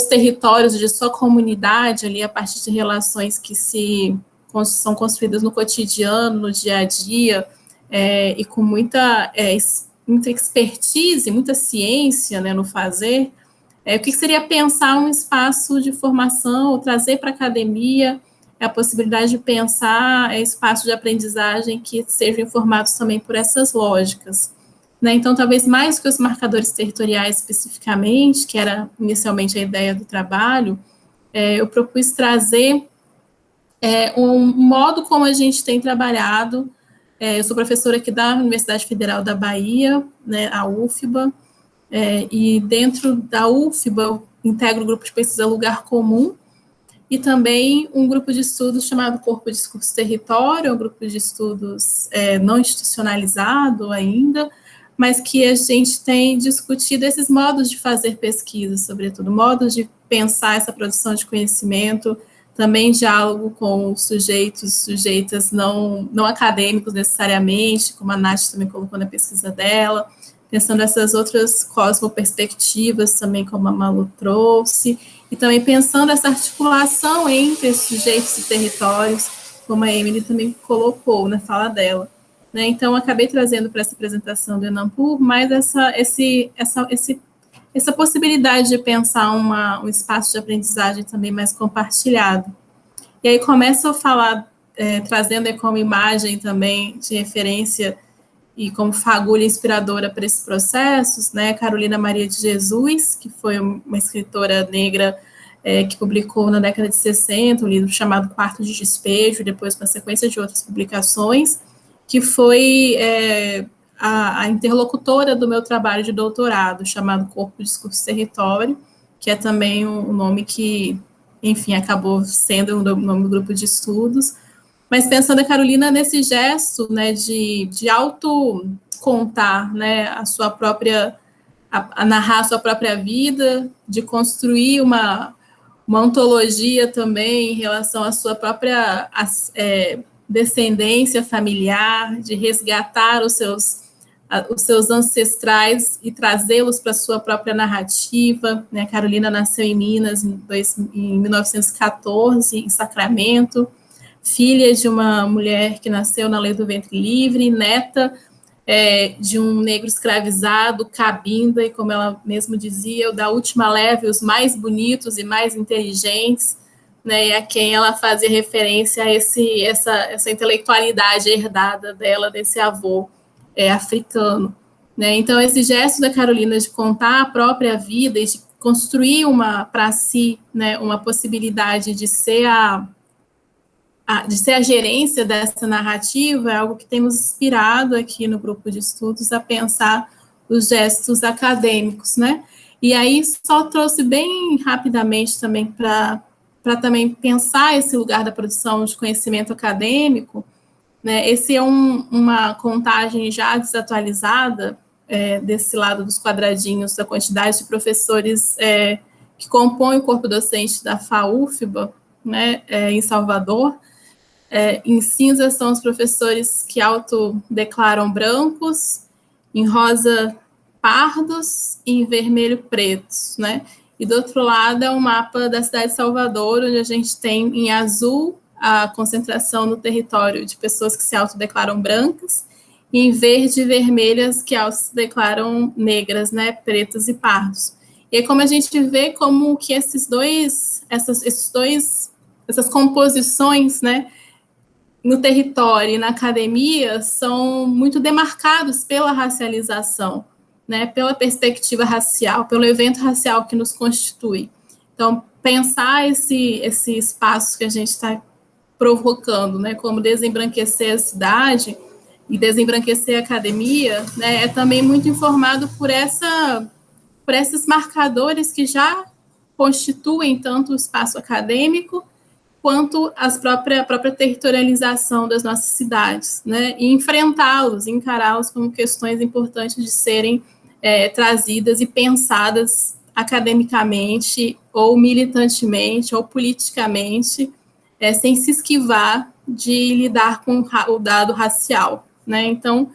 territórios, de sua comunidade ali, a partir de relações que são construídas no cotidiano, no dia a dia, e com muita expertise, muita ciência, né, no fazer. O que seria pensar um espaço de formação, ou trazer para a academia a possibilidade de pensar espaços de aprendizagem que sejam informados também por essas lógicas. Né? Então, talvez mais que os marcadores territoriais especificamente, que era inicialmente a ideia do trabalho, eu propus trazer um modo como a gente tem trabalhado. Eu sou professora aqui da Universidade Federal da Bahia, né, a UFBA, e dentro da UFBA eu integro o grupo de pesquisa Lugar Comum, e também um grupo de estudos chamado Corpo, Discurso, Território, um grupo de estudos não institucionalizado ainda, mas que a gente tem discutido esses modos de fazer pesquisa, sobretudo, modos de pensar essa produção de conhecimento, também diálogo com sujeitas não acadêmicos necessariamente, como a Nath também colocou na pesquisa dela, pensando essas outras cosmoperspectivas também, como a Malu trouxe, e também pensando essa articulação entre sujeitos e territórios, como a Emily também colocou na fala dela. Né? Então, acabei trazendo para essa apresentação do ENAMPUR mais essa possibilidade de pensar um espaço de aprendizagem também mais compartilhado. E aí começo a falar, trazendo como imagem também de referência e como fagulha inspiradora para esses processos, né, Carolina Maria de Jesus, que foi uma escritora negra que publicou na década de 60 um livro chamado Quarto de Despejo, depois uma sequência de outras publicações, que foi a interlocutora do meu trabalho de doutorado, chamado Corpo, Discurso, Território, que é também um nome que, enfim, acabou sendo o nome do grupo de estudos. Mas pensando a Carolina nesse gesto, né, de auto-contar, né, a sua própria, a narrar a sua própria vida, de construir uma ontologia também em relação à sua própria descendência familiar, de resgatar os seus ancestrais e trazê-los para a sua própria narrativa. Né? A Carolina nasceu em Minas em 1914, em Sacramento, filha de uma mulher que nasceu na Lei do Ventre Livre, neta de um negro escravizado, cabinda, e como ela mesmo dizia, da última leve, os mais bonitos e mais inteligentes, né, e a quem ela fazia referência a essa intelectualidade herdada dela, desse avô africano. Né? Então, esse gesto da Carolina de contar a própria vida e de construir para si, né, uma possibilidade de ser a gerência dessa narrativa é algo que temos inspirado aqui no grupo de estudos a pensar os gestos acadêmicos, né? E aí só trouxe bem rapidamente também para também pensar esse lugar da produção de conhecimento acadêmico, né? Esse é uma contagem já desatualizada desse lado dos quadradinhos da quantidade de professores que compõem o corpo docente da FAUFBA, né, em Salvador. Em cinza são os professores que autodeclaram brancos, em rosa pardos e em vermelho pretos, né? E do outro lado é um mapa da cidade de Salvador, onde a gente tem em azul a concentração no território de pessoas que se autodeclaram brancas, e em verde e vermelhas que autodeclaram negras, né? Pretas e pardos. E aí como a gente vê como que essas composições, né? no território e na academia são muito demarcados pela racialização, né, pela perspectiva racial, pelo evento racial que nos constitui. Então, pensar esse espaço que a gente está provocando, né, como desembranquecer a cidade e desembranquecer a academia, né, é também muito informado por esses marcadores que já constituem tanto o espaço acadêmico quanto a própria territorialização das nossas cidades, né, e enfrentá-los, encará-los como questões importantes de serem trazidas e pensadas academicamente, ou militantemente, ou politicamente, sem se esquivar de lidar com o dado racial, né? Então,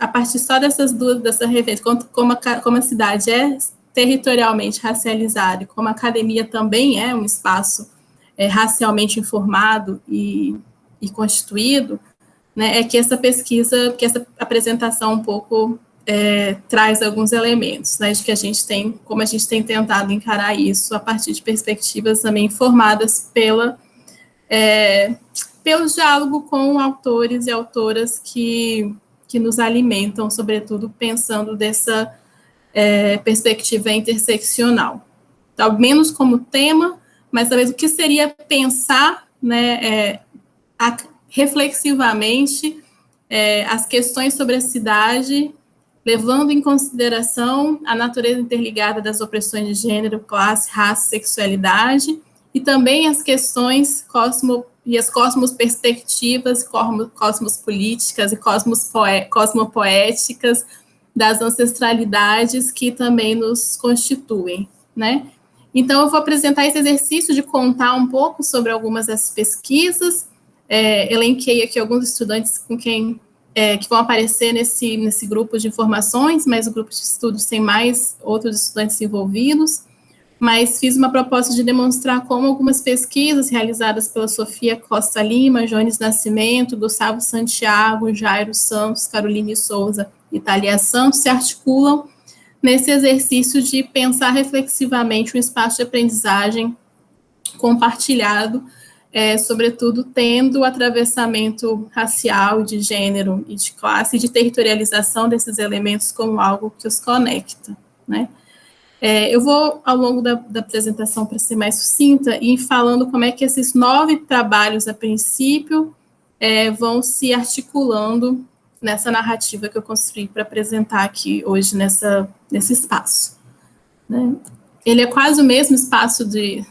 a partir só dessa referência, como a cidade é territorialmente racializada, e como a academia também é um espaço racialmente informado e constituído, né, é que essa pesquisa, que essa apresentação um pouco traz alguns elementos, né, de que como a gente tem tentado encarar isso a partir de perspectivas também formadas pelo diálogo com autores e autoras que nos alimentam, sobretudo pensando dessa perspectiva interseccional. Tal menos como tema, mas talvez o que seria pensar, né, reflexivamente as questões sobre a cidade, levando em consideração a natureza interligada das opressões de gênero, classe, raça, sexualidade, e também as questões as cosmoperspectivas, cosmopolíticas e cosmopoéticas das ancestralidades que também nos constituem, né? Então, eu vou apresentar esse exercício de contar um pouco sobre algumas dessas pesquisas, elenquei aqui alguns estudantes que vão aparecer nesse grupo de informações, mas o grupo de estudos tem mais outros estudantes envolvidos, mas fiz uma proposta de demonstrar como algumas pesquisas realizadas pela Sofia Costa Lima, Jones Nascimento, Gustavo Santiago, Jairo Santos, Caroline Souza e Thalia Santos se articulam nesse exercício de pensar reflexivamente um espaço de aprendizagem compartilhado, sobretudo tendo o atravessamento racial, de gênero e de classe, e de territorialização desses elementos como algo que os conecta, né? Eu vou, ao longo da apresentação, para ser mais sucinta, ir falando como é que esses 9 trabalhos, a princípio, vão se articulando nessa narrativa que eu construí para apresentar aqui hoje nesse espaço, né? Ele é quase o mesmo espaço de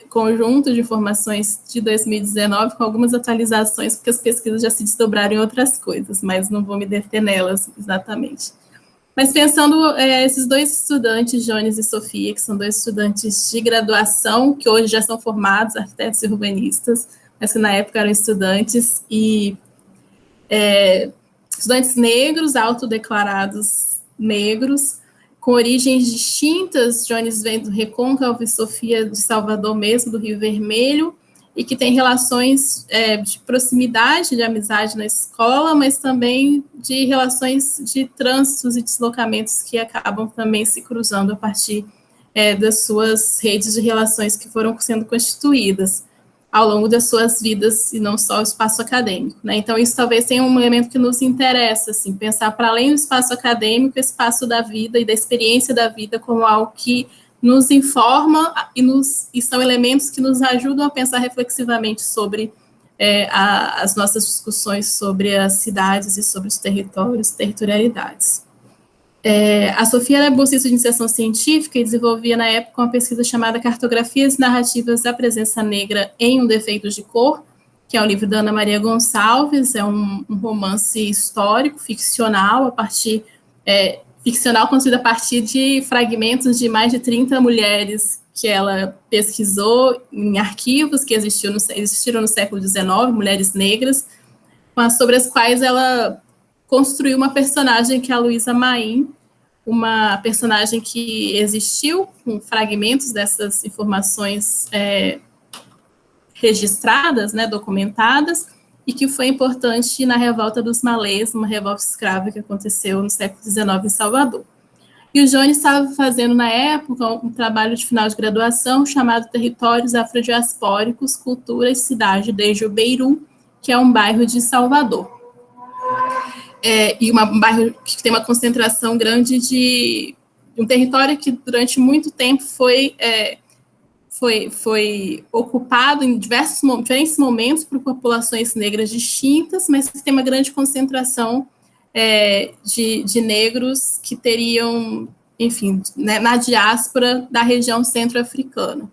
conjunto de informações de 2019, com algumas atualizações, porque as pesquisas já se desdobraram em outras coisas, mas não vou me deter nelas exatamente. Mas pensando esses 2 estudantes, Jones e Sofia, que são 2 estudantes de graduação, que hoje já são formados, arquitetos e urbanistas, mas que na época eram estudantes, e estudantes negros, autodeclarados negros, com origens distintas. Jones vem do Recôncavo e Sofia de Salvador mesmo, do Rio Vermelho, e que tem relações de proximidade, de amizade na escola, mas também de relações de trânsitos e deslocamentos que acabam também se cruzando a partir das suas redes de relações que foram sendo constituídas ao longo das suas vidas, e não só o espaço acadêmico, né? Então, isso talvez tenha um elemento que nos interessa, assim, pensar para além do espaço acadêmico, o espaço da vida e da experiência da vida como algo que nos informa e são elementos que nos ajudam a pensar reflexivamente sobre as nossas discussões sobre as cidades e sobre os territórios, territorialidades. A Sofia era bolsista de iniciação científica e desenvolvia na época uma pesquisa chamada Cartografias e Narrativas da Presença Negra em um Defeito de Cor, que é um livro da Ana Maria Gonçalves, é um romance histórico, ficcional, ficcional construído a partir de fragmentos de mais de 30 mulheres que ela pesquisou em arquivos que existiram no século XIX, mulheres negras, sobre as quais ela construiu uma personagem que é a Luísa Maim, uma personagem que existiu com fragmentos dessas informações registradas, né, documentadas, e que foi importante na revolta dos malês, uma revolta escrava que aconteceu no século XIX em Salvador. E o Jones estava fazendo, na época, um trabalho de final de graduação chamado Territórios Afrodiaspóricos, Cultura e Cidade de Jubeiru, que é um bairro de Salvador. Um bairro que tem uma concentração grande de um território que, durante muito tempo, foi ocupado em diferentes momentos por populações negras distintas, mas que tem uma grande concentração de negros que teriam, enfim, né, na diáspora da região centro-africana,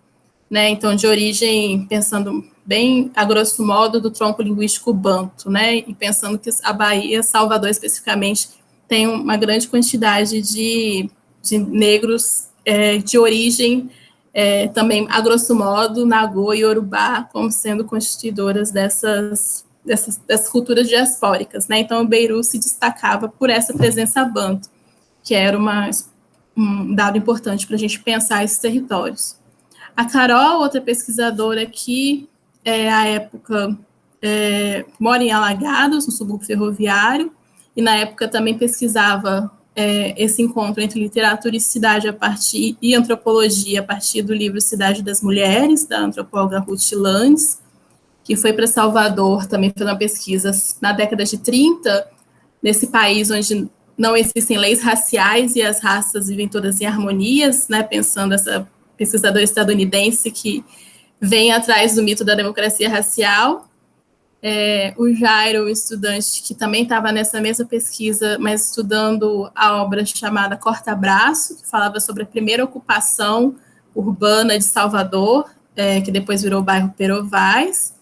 né? Então, de origem, pensando bem a grosso modo, do tronco linguístico banto, né? E pensando que a Bahia, Salvador especificamente, tem uma grande quantidade de negros de origem também, a grosso modo, Nagô e Yorubá, como sendo constituidoras dessas culturas diaspóricas, né? Então, o Beiru se destacava por essa presença banto, que era um dado importante para a gente pensar esses territórios. A Carol, outra pesquisadora que, à época, mora em Alagados, no subúrbio ferroviário, e na época também pesquisava esse encontro entre literatura e cidade e antropologia a partir do livro Cidade das Mulheres, da antropóloga Ruth Landes, que foi para Salvador também fazer uma pesquisa na década de 30, nesse país onde não existem leis raciais e as raças vivem todas em harmonias, né, pensando essa pesquisadora estadunidense que vem atrás do mito da democracia racial. O Jairo, o estudante que também estava nessa mesma pesquisa, mas estudando a obra chamada Corta-Braço, que falava sobre a primeira ocupação urbana de Salvador, que depois virou o bairro Perovais,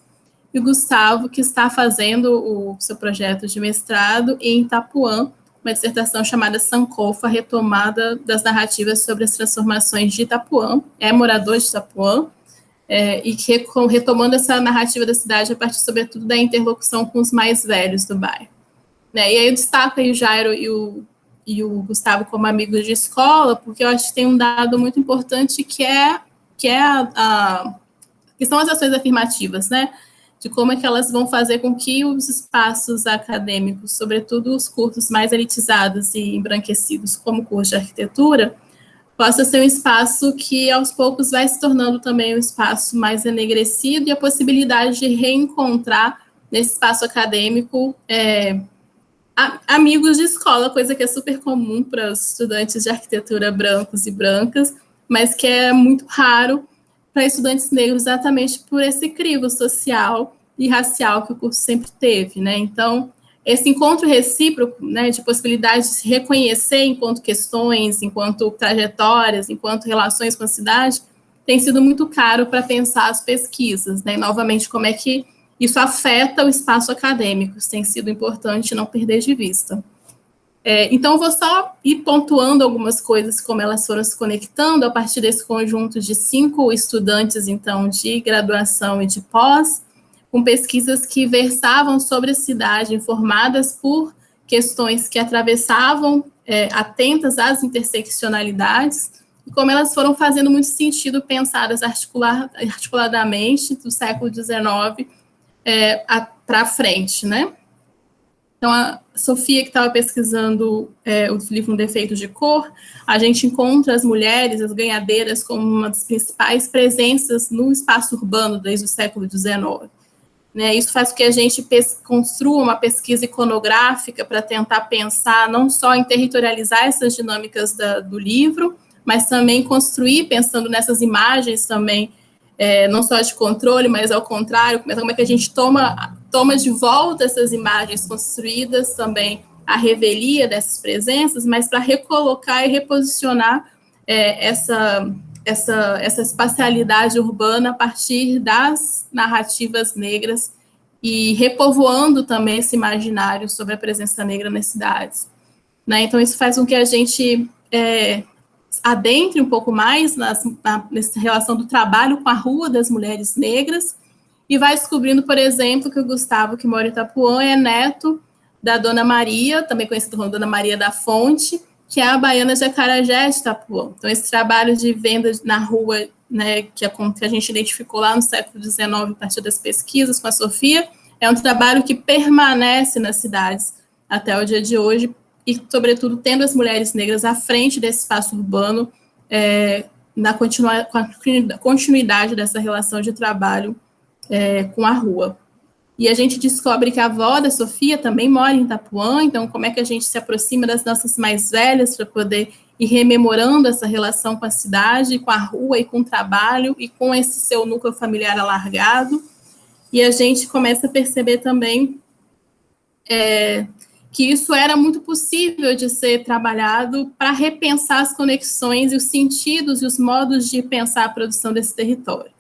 e o Gustavo, que está fazendo o seu projeto de mestrado em Itapuã, uma dissertação chamada Sankofa, retomada das narrativas sobre as transformações de Itapuã, morador de Itapuã, e que retomando essa narrativa da cidade a partir, sobretudo, da interlocução com os mais velhos do bairro. Né? E aí eu destaco aí o Jairo e o Gustavo como amigos de escola, porque eu acho que tem um dado muito importante que são as ações afirmativas, né? De como é que elas vão fazer com que os espaços acadêmicos, sobretudo os cursos mais elitizados e embranquecidos, como o curso de arquitetura, possa ser um espaço que, aos poucos, vai se tornando também um espaço mais enegrecido, e a possibilidade de reencontrar nesse espaço acadêmico amigos de escola, coisa que é super comum para os estudantes de arquitetura brancos e brancas, mas que é muito raro para estudantes negros, exatamente por esse crivo social e racial que o curso sempre teve, né? Então, esse encontro recíproco, né, de possibilidade de se reconhecer enquanto questões, enquanto trajetórias, enquanto relações com a cidade, tem sido muito caro para pensar as pesquisas, né? E, novamente, como é que isso afeta o espaço acadêmico, isso tem sido importante não perder de vista. Então, vou só ir pontuando algumas coisas, como elas foram se conectando a partir desse conjunto de 5 estudantes, então, de graduação e de pós, com pesquisas que versavam sobre a cidade, informadas por questões que atravessavam, atentas às interseccionalidades, e como elas foram fazendo muito sentido, pensadas articuladamente do século XIX para frente, né? Então, a Sofia, que estava pesquisando o livro Um Defeito de Cor, a gente encontra as mulheres, as ganhadeiras, como uma das principais presenças no espaço urbano desde o século XIX. Né, isso faz com que a gente construa uma pesquisa iconográfica para tentar pensar não só em territorializar essas dinâmicas do livro, mas também construir, pensando nessas imagens também, não só de controle, mas ao contrário, como é que a gente toma de volta essas imagens construídas, também a revelia dessas presenças, mas para recolocar e reposicionar essa espacialidade urbana a partir das narrativas negras e repovoando também esse imaginário sobre a presença negra nas cidades. Né? Então, isso faz com que a gente adentre um pouco mais nessa relação do trabalho com a rua das mulheres negras e vai descobrindo, por exemplo, que o Gustavo, que mora em Itapuã, é neto da Dona Maria, também conhecida como Dona Maria da Fonte, que é a baiana de Acarajé de Itapuã. Então, esse trabalho de venda na rua, né, que a gente identificou lá no século XIX, a partir das pesquisas com a Sofia, é um trabalho que permanece nas cidades até o dia de hoje, e, sobretudo, tendo as mulheres negras à frente desse espaço urbano, na continuidade dessa relação de trabalho com a rua. E a gente descobre que a avó da Sofia também mora em Itapuã, então como é que a gente se aproxima das nossas mais velhas para poder ir rememorando essa relação com a cidade, com a rua e com o trabalho e com esse seu núcleo familiar alargado. E a gente começa a perceber também que isso era muito possível de ser trabalhado para repensar as conexões e os sentidos e os modos de pensar a produção desse território.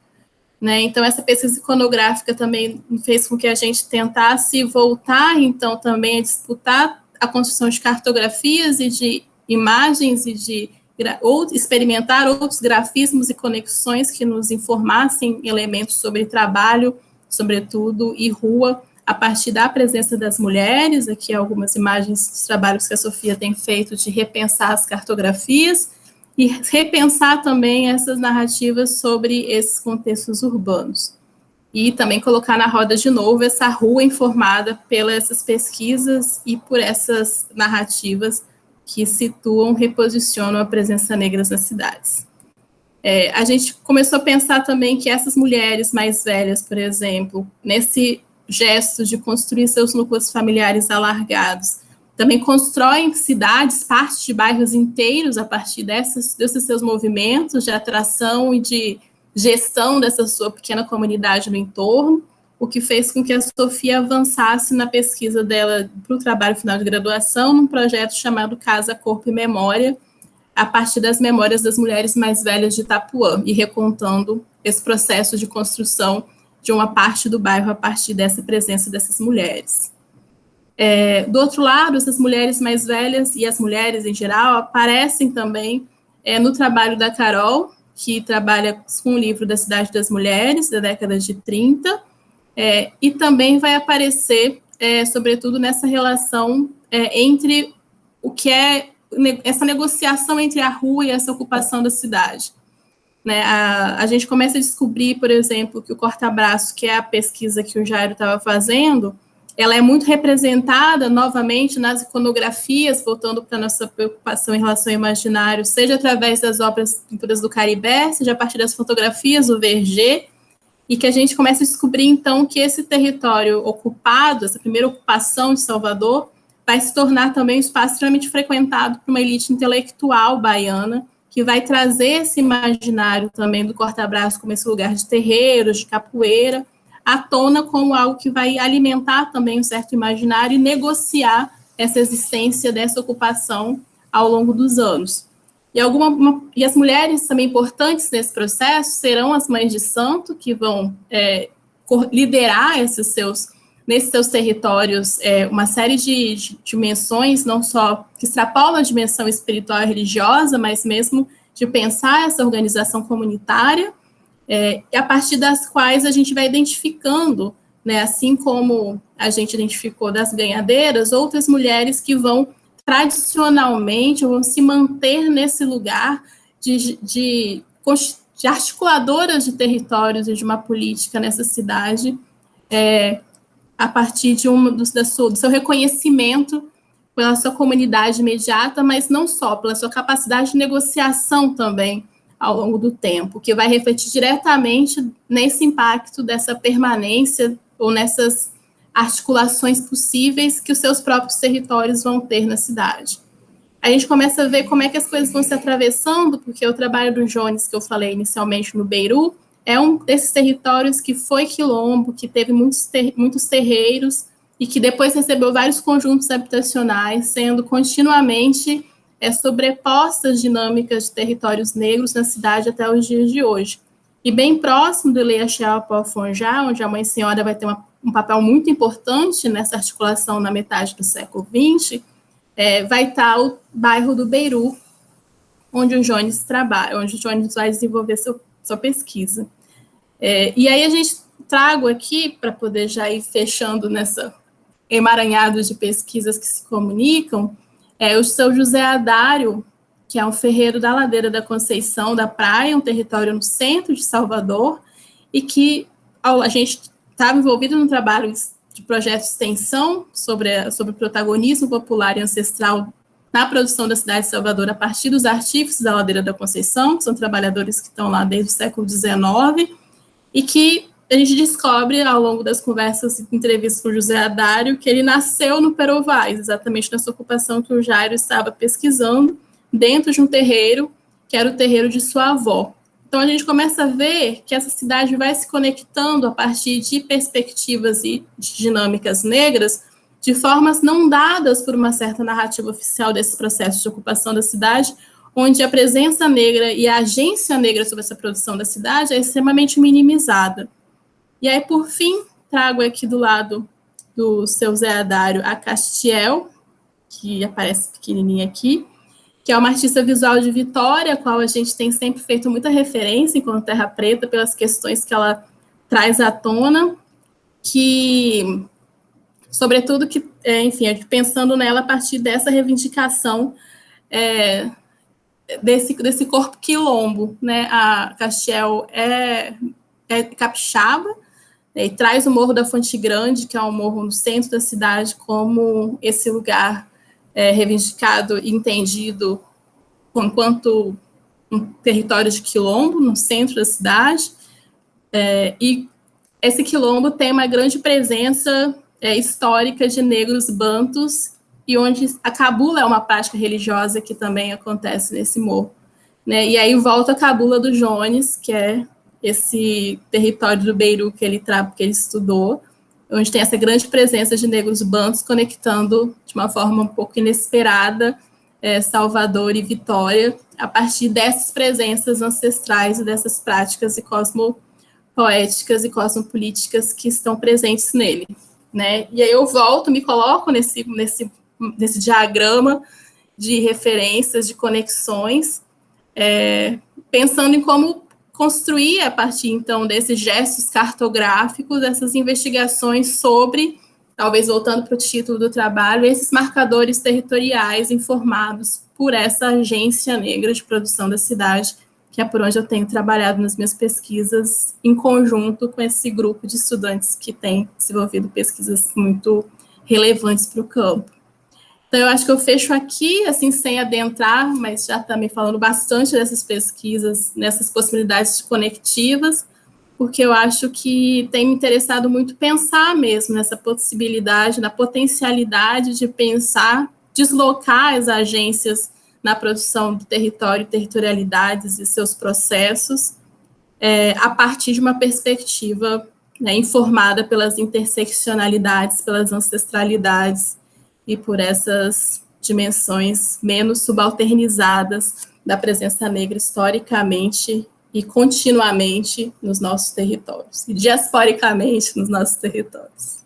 Né? Então, essa pesquisa iconográfica também fez com que a gente tentasse voltar, então, também a disputar a construção de cartografias e de imagens e ou experimentar outros grafismos e conexões que nos informassem elementos sobre trabalho, sobretudo, e rua, a partir da presença das mulheres. Aqui algumas imagens dos trabalhos que a Sofia tem feito de repensar as cartografias, e repensar também essas narrativas sobre esses contextos urbanos. E também colocar na roda de novo essa rua informada pelas pesquisas e por essas narrativas que situam, reposicionam a presença negra nas cidades. A gente começou a pensar também que essas mulheres mais velhas, por exemplo, nesse gesto de construir seus núcleos familiares alargados, também constroem cidades, parte de bairros inteiros a partir desses seus movimentos de atração e de gestão dessa sua pequena comunidade no entorno, o que fez com que a Sofia avançasse na pesquisa dela para o trabalho final de graduação, num projeto chamado Casa, Corpo e Memória, a partir das memórias das mulheres mais velhas de Itapuã, e recontando esse processo de construção de uma parte do bairro a partir dessa presença dessas mulheres. Do outro lado, essas mulheres mais velhas e as mulheres em geral aparecem também no trabalho da Carol, que trabalha com o livro da Cidade das Mulheres, da década de 30, e também vai aparecer, sobretudo, nessa relação entre o que é essa negociação entre a rua e essa ocupação da cidade. Né? A gente começa a descobrir, por exemplo, que o corta-braço, que é a pesquisa que o Jairo estava fazendo, ela é muito representada, novamente, nas iconografias, voltando para a nossa preocupação em relação ao imaginário, seja através das obras pinturas do Caribé, seja a partir das fotografias do Verger, e que a gente começa a descobrir, então, que esse território ocupado, essa primeira ocupação de Salvador, vai se tornar também um espaço extremamente frequentado por uma elite intelectual baiana, que vai trazer esse imaginário também do corta-braço como esse lugar de terreiros, de capoeira, à tona como algo que vai alimentar também um certo imaginário e negociar essa existência dessa ocupação ao longo dos anos. E as mulheres também importantes nesse processo serão as mães de santo, que vão liderar nesses seus territórios uma série de dimensões, não só que extrapolam a dimensão espiritual e religiosa, mas mesmo de pensar essa organização comunitária, e a partir das quais a gente vai identificando, né, assim como a gente identificou das ganhadeiras, outras mulheres que vão tradicionalmente vão se manter nesse lugar de articuladoras de territórios e de uma política nessa cidade, a partir do seu reconhecimento pela sua comunidade imediata, mas não só, pela sua capacidade de negociação também, ao longo do tempo, que vai refletir diretamente nesse impacto dessa permanência ou nessas articulações possíveis que os seus próprios territórios vão ter na cidade. A gente começa a ver como é que as coisas vão se atravessando, porque o trabalho do Jones, que eu falei inicialmente no Beiru, é um desses territórios que foi quilombo, que teve muitos terreiros e que depois recebeu vários conjuntos habitacionais, sendo continuamente sobrepostas dinâmicas de territórios negros na cidade até os dias de hoje. E bem próximo do Leia Xiao-Pao-Fonjá, onde a Mãe Senhora vai ter um papel muito importante nessa articulação na metade do século XX, vai estar o bairro do Beiru, onde o Jones trabalha, onde o Jones vai desenvolver sua pesquisa. E aí a gente trago aqui, para poder já ir fechando nessa emaranhado de pesquisas que se comunicam, o seu José Adário, que é um ferreiro da Ladeira da Conceição da Praia, um território no centro de Salvador, e que a gente estava envolvido num trabalho de projeto de extensão sobre o protagonismo popular e ancestral na produção da cidade de Salvador a partir dos artífices da Ladeira da Conceição, que são trabalhadores que estão lá desde o século XIX, e que a gente descobre, ao longo das conversas e entrevistas com o José Adário, que ele nasceu no Perovais, exatamente nessa ocupação que o Jairo estava pesquisando, dentro de um terreiro, que era o terreiro de sua avó. Então, a gente começa a ver que essa cidade vai se conectando a partir de perspectivas e de dinâmicas negras, de formas não dadas por uma certa narrativa oficial desse processo de ocupação da cidade, onde a presença negra e a agência negra sobre essa produção da cidade é extremamente minimizada. E aí, por fim, trago aqui do lado do seu Zé Adário a Castiel, que aparece pequenininha aqui, que é uma artista visual de Vitória, a qual a gente tem sempre feito muita referência enquanto Terra Preta, pelas questões que ela traz à tona, que, sobretudo, que, enfim, pensando nela a partir dessa reivindicação desse corpo quilombo, né? A Castiel é capixaba, e traz o Morro da Fonte Grande, que é um morro no centro da cidade, como esse lugar reivindicado e entendido enquanto um território de quilombo, no centro da cidade, e esse quilombo tem uma grande presença histórica de negros bantus, e onde a cabula é uma prática religiosa que também acontece nesse morro, né? E aí volta a cabula do Jones, que é esse território do Beiru que ele estudou, onde tem essa grande presença de negros bantus conectando de uma forma um pouco inesperada Salvador e Vitória, a partir dessas presenças ancestrais e dessas práticas e cosmopoéticas e cosmopolíticas que estão presentes nele, né? E aí eu me coloco nesse diagrama de referências, de conexões, pensando em como construir, a partir, então, desses gestos cartográficos, essas investigações sobre, talvez voltando para o título do trabalho, esses marcadores territoriais informados por essa agência negra de produção da cidade, que é por onde eu tenho trabalhado nas minhas pesquisas, em conjunto com esse grupo de estudantes que tem desenvolvido pesquisas muito relevantes para o campo. Então, eu acho que eu fecho aqui, assim, sem adentrar, mas já também falando bastante dessas pesquisas, nessas possibilidades conectivas, porque eu acho que tem me interessado muito pensar mesmo nessa possibilidade, na potencialidade de pensar, deslocar as agências na produção do território, territorialidades e seus processos, a partir de uma perspectiva, né, informada pelas interseccionalidades, pelas ancestralidades, e por essas dimensões menos subalternizadas da presença negra historicamente e continuamente nos nossos territórios, e diasporicamente nos nossos territórios.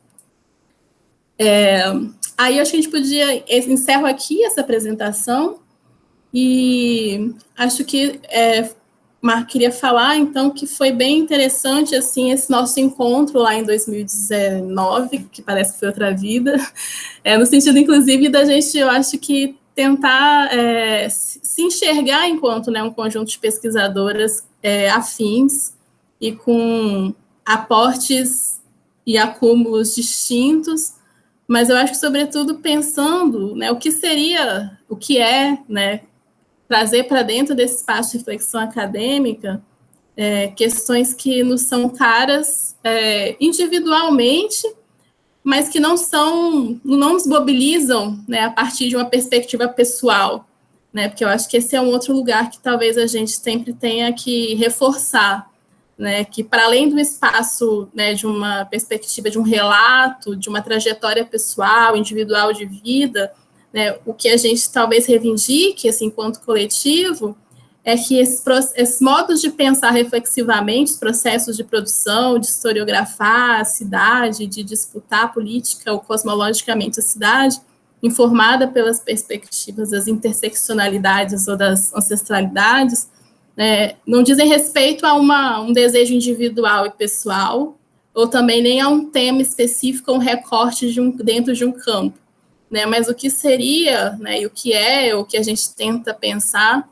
Aí acho que a gente podia, encerro aqui essa apresentação, e acho que queria falar, então, que foi bem interessante, assim, esse nosso encontro lá em 2019, que parece que foi outra vida, no sentido, inclusive, da gente, eu acho que tentar se enxergar enquanto, né, um conjunto de pesquisadoras afins e com aportes e acúmulos distintos, mas eu acho que, sobretudo, pensando, né, o que é, né, trazer para dentro desse espaço de reflexão acadêmica questões que nos são caras individualmente, mas que não nos mobilizam, né, a partir de uma perspectiva pessoal, né, porque eu acho que esse é um outro lugar que talvez a gente sempre tenha que reforçar, né, que para além do espaço, né, de uma perspectiva de um relato, de uma trajetória pessoal, individual de vida, né, o que a gente talvez reivindique, assim, enquanto coletivo, é que esses modos de pensar reflexivamente os processos de produção, de historiografar a cidade, de disputar política ou cosmologicamente a cidade, informada pelas perspectivas das interseccionalidades ou das ancestralidades, não dizem respeito a um desejo individual e pessoal, ou também nem a um tema específico, um recorte dentro de um campo, né? Mas o que seria, né, e o que a gente tenta pensar,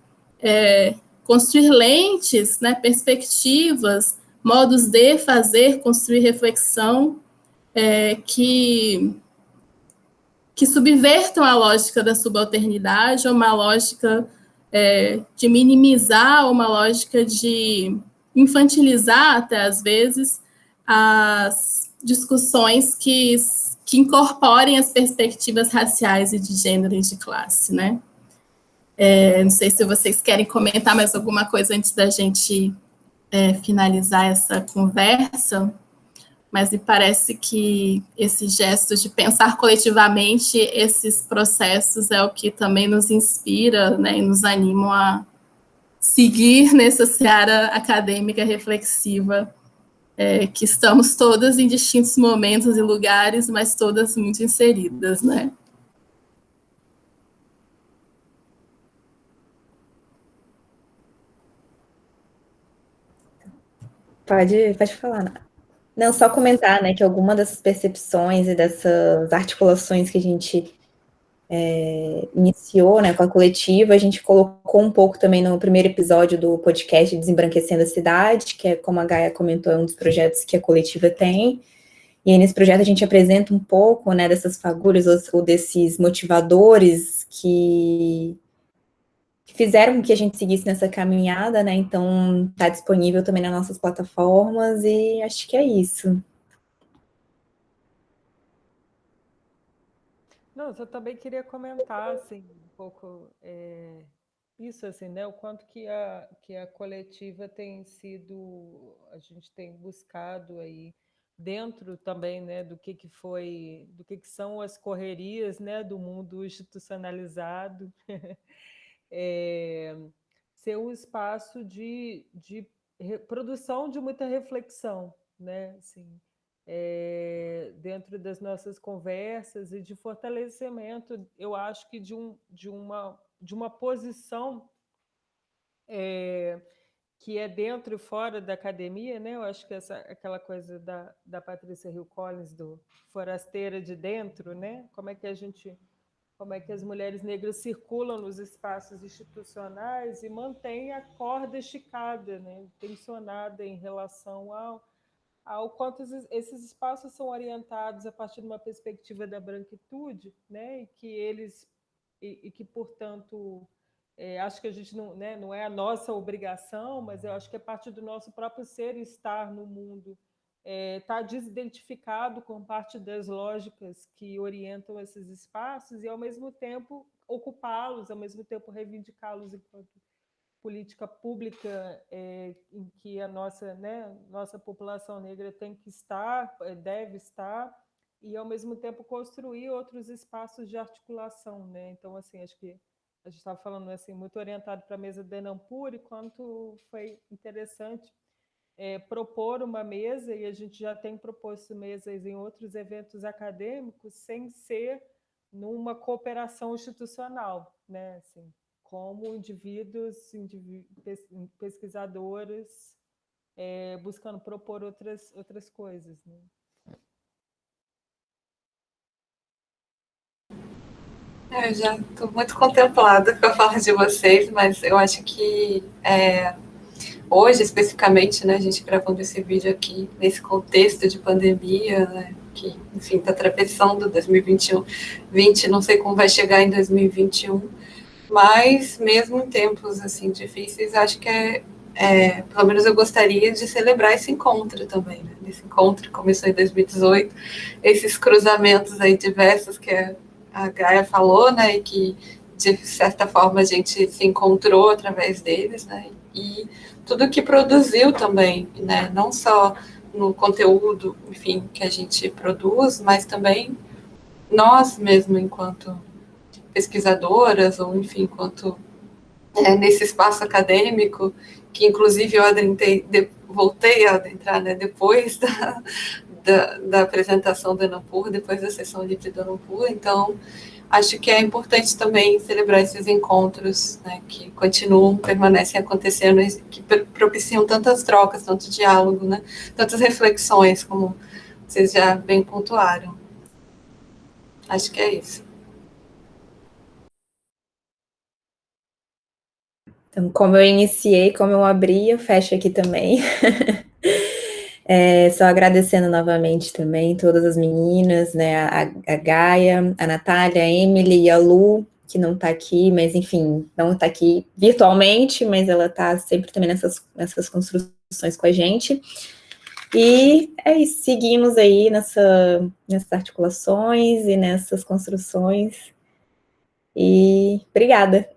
construir lentes, né, perspectivas, modos de fazer, construir reflexão, que subvertam a lógica da subalternidade, ou uma lógica de minimizar, ou uma lógica de infantilizar, até às vezes, as discussões que incorporem as perspectivas raciais e de gênero e de classe, né? Não sei se vocês querem comentar mais alguma coisa antes da gente finalizar essa conversa, mas me parece que esse gesto de pensar coletivamente esses processos é o que também nos inspira, né, e nos anima a seguir nessa seara acadêmica reflexiva, que estamos todas em distintos momentos e lugares, mas todas muito inseridas, né? Pode falar. Não, só comentar, né, que alguma dessas percepções e dessas articulações que a gente iniciou, né, com a coletiva, a gente colocou um pouco também no primeiro episódio do podcast Desembranquecendo a Cidade, que é, como a Gaia comentou, é um dos projetos que a coletiva tem. E aí, nesse projeto, a gente apresenta um pouco, né, dessas fagulhas ou desses motivadores que fizeram com que a gente seguisse nessa caminhada, né? Então, está disponível também nas nossas plataformas e acho que é isso. Não, eu também queria comentar, assim, um pouco isso, assim, né? O quanto que a coletiva tem sido, a gente tem buscado aí dentro também, né, do que são as correrias, né, do mundo institucionalizado, ser um espaço de produção de muita reflexão, né, assim, dentro das nossas conversas e de fortalecimento, eu acho que de uma posição que é dentro e fora da academia, né? Eu acho que aquela coisa da Patrícia Hill Collins, do forasteira de dentro, né? Como é que as mulheres negras circulam nos espaços institucionais e mantêm a corda esticada, né? Tensionada em relação ao quanto esses espaços são orientados a partir de uma perspectiva da branquitude, né? E que, portanto, acho que a gente não, né, não é a nossa obrigação, mas eu acho que é parte do nosso próprio ser e estar no mundo, está desidentificado com parte das lógicas que orientam esses espaços e, ao mesmo tempo, ocupá-los, ao mesmo tempo reivindicá-los enquanto política pública em que a nossa população negra tem que estar, deve estar, e, ao mesmo tempo, construir outros espaços de articulação, né? Então, assim, acho que a gente estava falando assim, muito orientado para a mesa da Enampur, quanto foi interessante propor uma mesa, e a gente já tem proposto mesas em outros eventos acadêmicos, sem ser numa cooperação institucional, né? Assim, como indivíduos, pesquisadores, buscando propor outras coisas, né? Eu já estou muito contemplada com a fala de vocês, mas eu acho que hoje, especificamente, né, a gente gravando esse vídeo aqui, nesse contexto de pandemia, né, que, enfim, está atravessando 2021, não sei como vai chegar em 2021, mas mesmo em tempos, assim, difíceis, acho que pelo menos eu gostaria de celebrar esse encontro também, né, esse encontro que começou em 2018, esses cruzamentos aí diversos que a Gaia falou, né, e que, de certa forma, a gente se encontrou através deles, né, e tudo que produziu também, né, não só no conteúdo, enfim, que a gente produz, mas também nós mesmo, enquanto pesquisadoras, ou, enfim, enquanto nesse espaço acadêmico, que, inclusive, eu voltei a adentrar, né, depois da apresentação do Enampur, depois da sessão livre do Enampur, então acho que é importante também celebrar esses encontros, né, que continuam, permanecem acontecendo, que propiciam tantas trocas, tanto diálogo, né, tantas reflexões, como vocês já bem pontuaram. Acho que é isso. Então, como eu iniciei, como eu abri, eu fecho aqui também. Só agradecendo novamente também todas as meninas, né, a Gaia, a Natália, a Emily e a Lu, que não está aqui, mas enfim, não está aqui virtualmente, mas ela está sempre também nessas construções com a gente. E é isso, seguimos aí nessas articulações e nessas construções. E obrigada.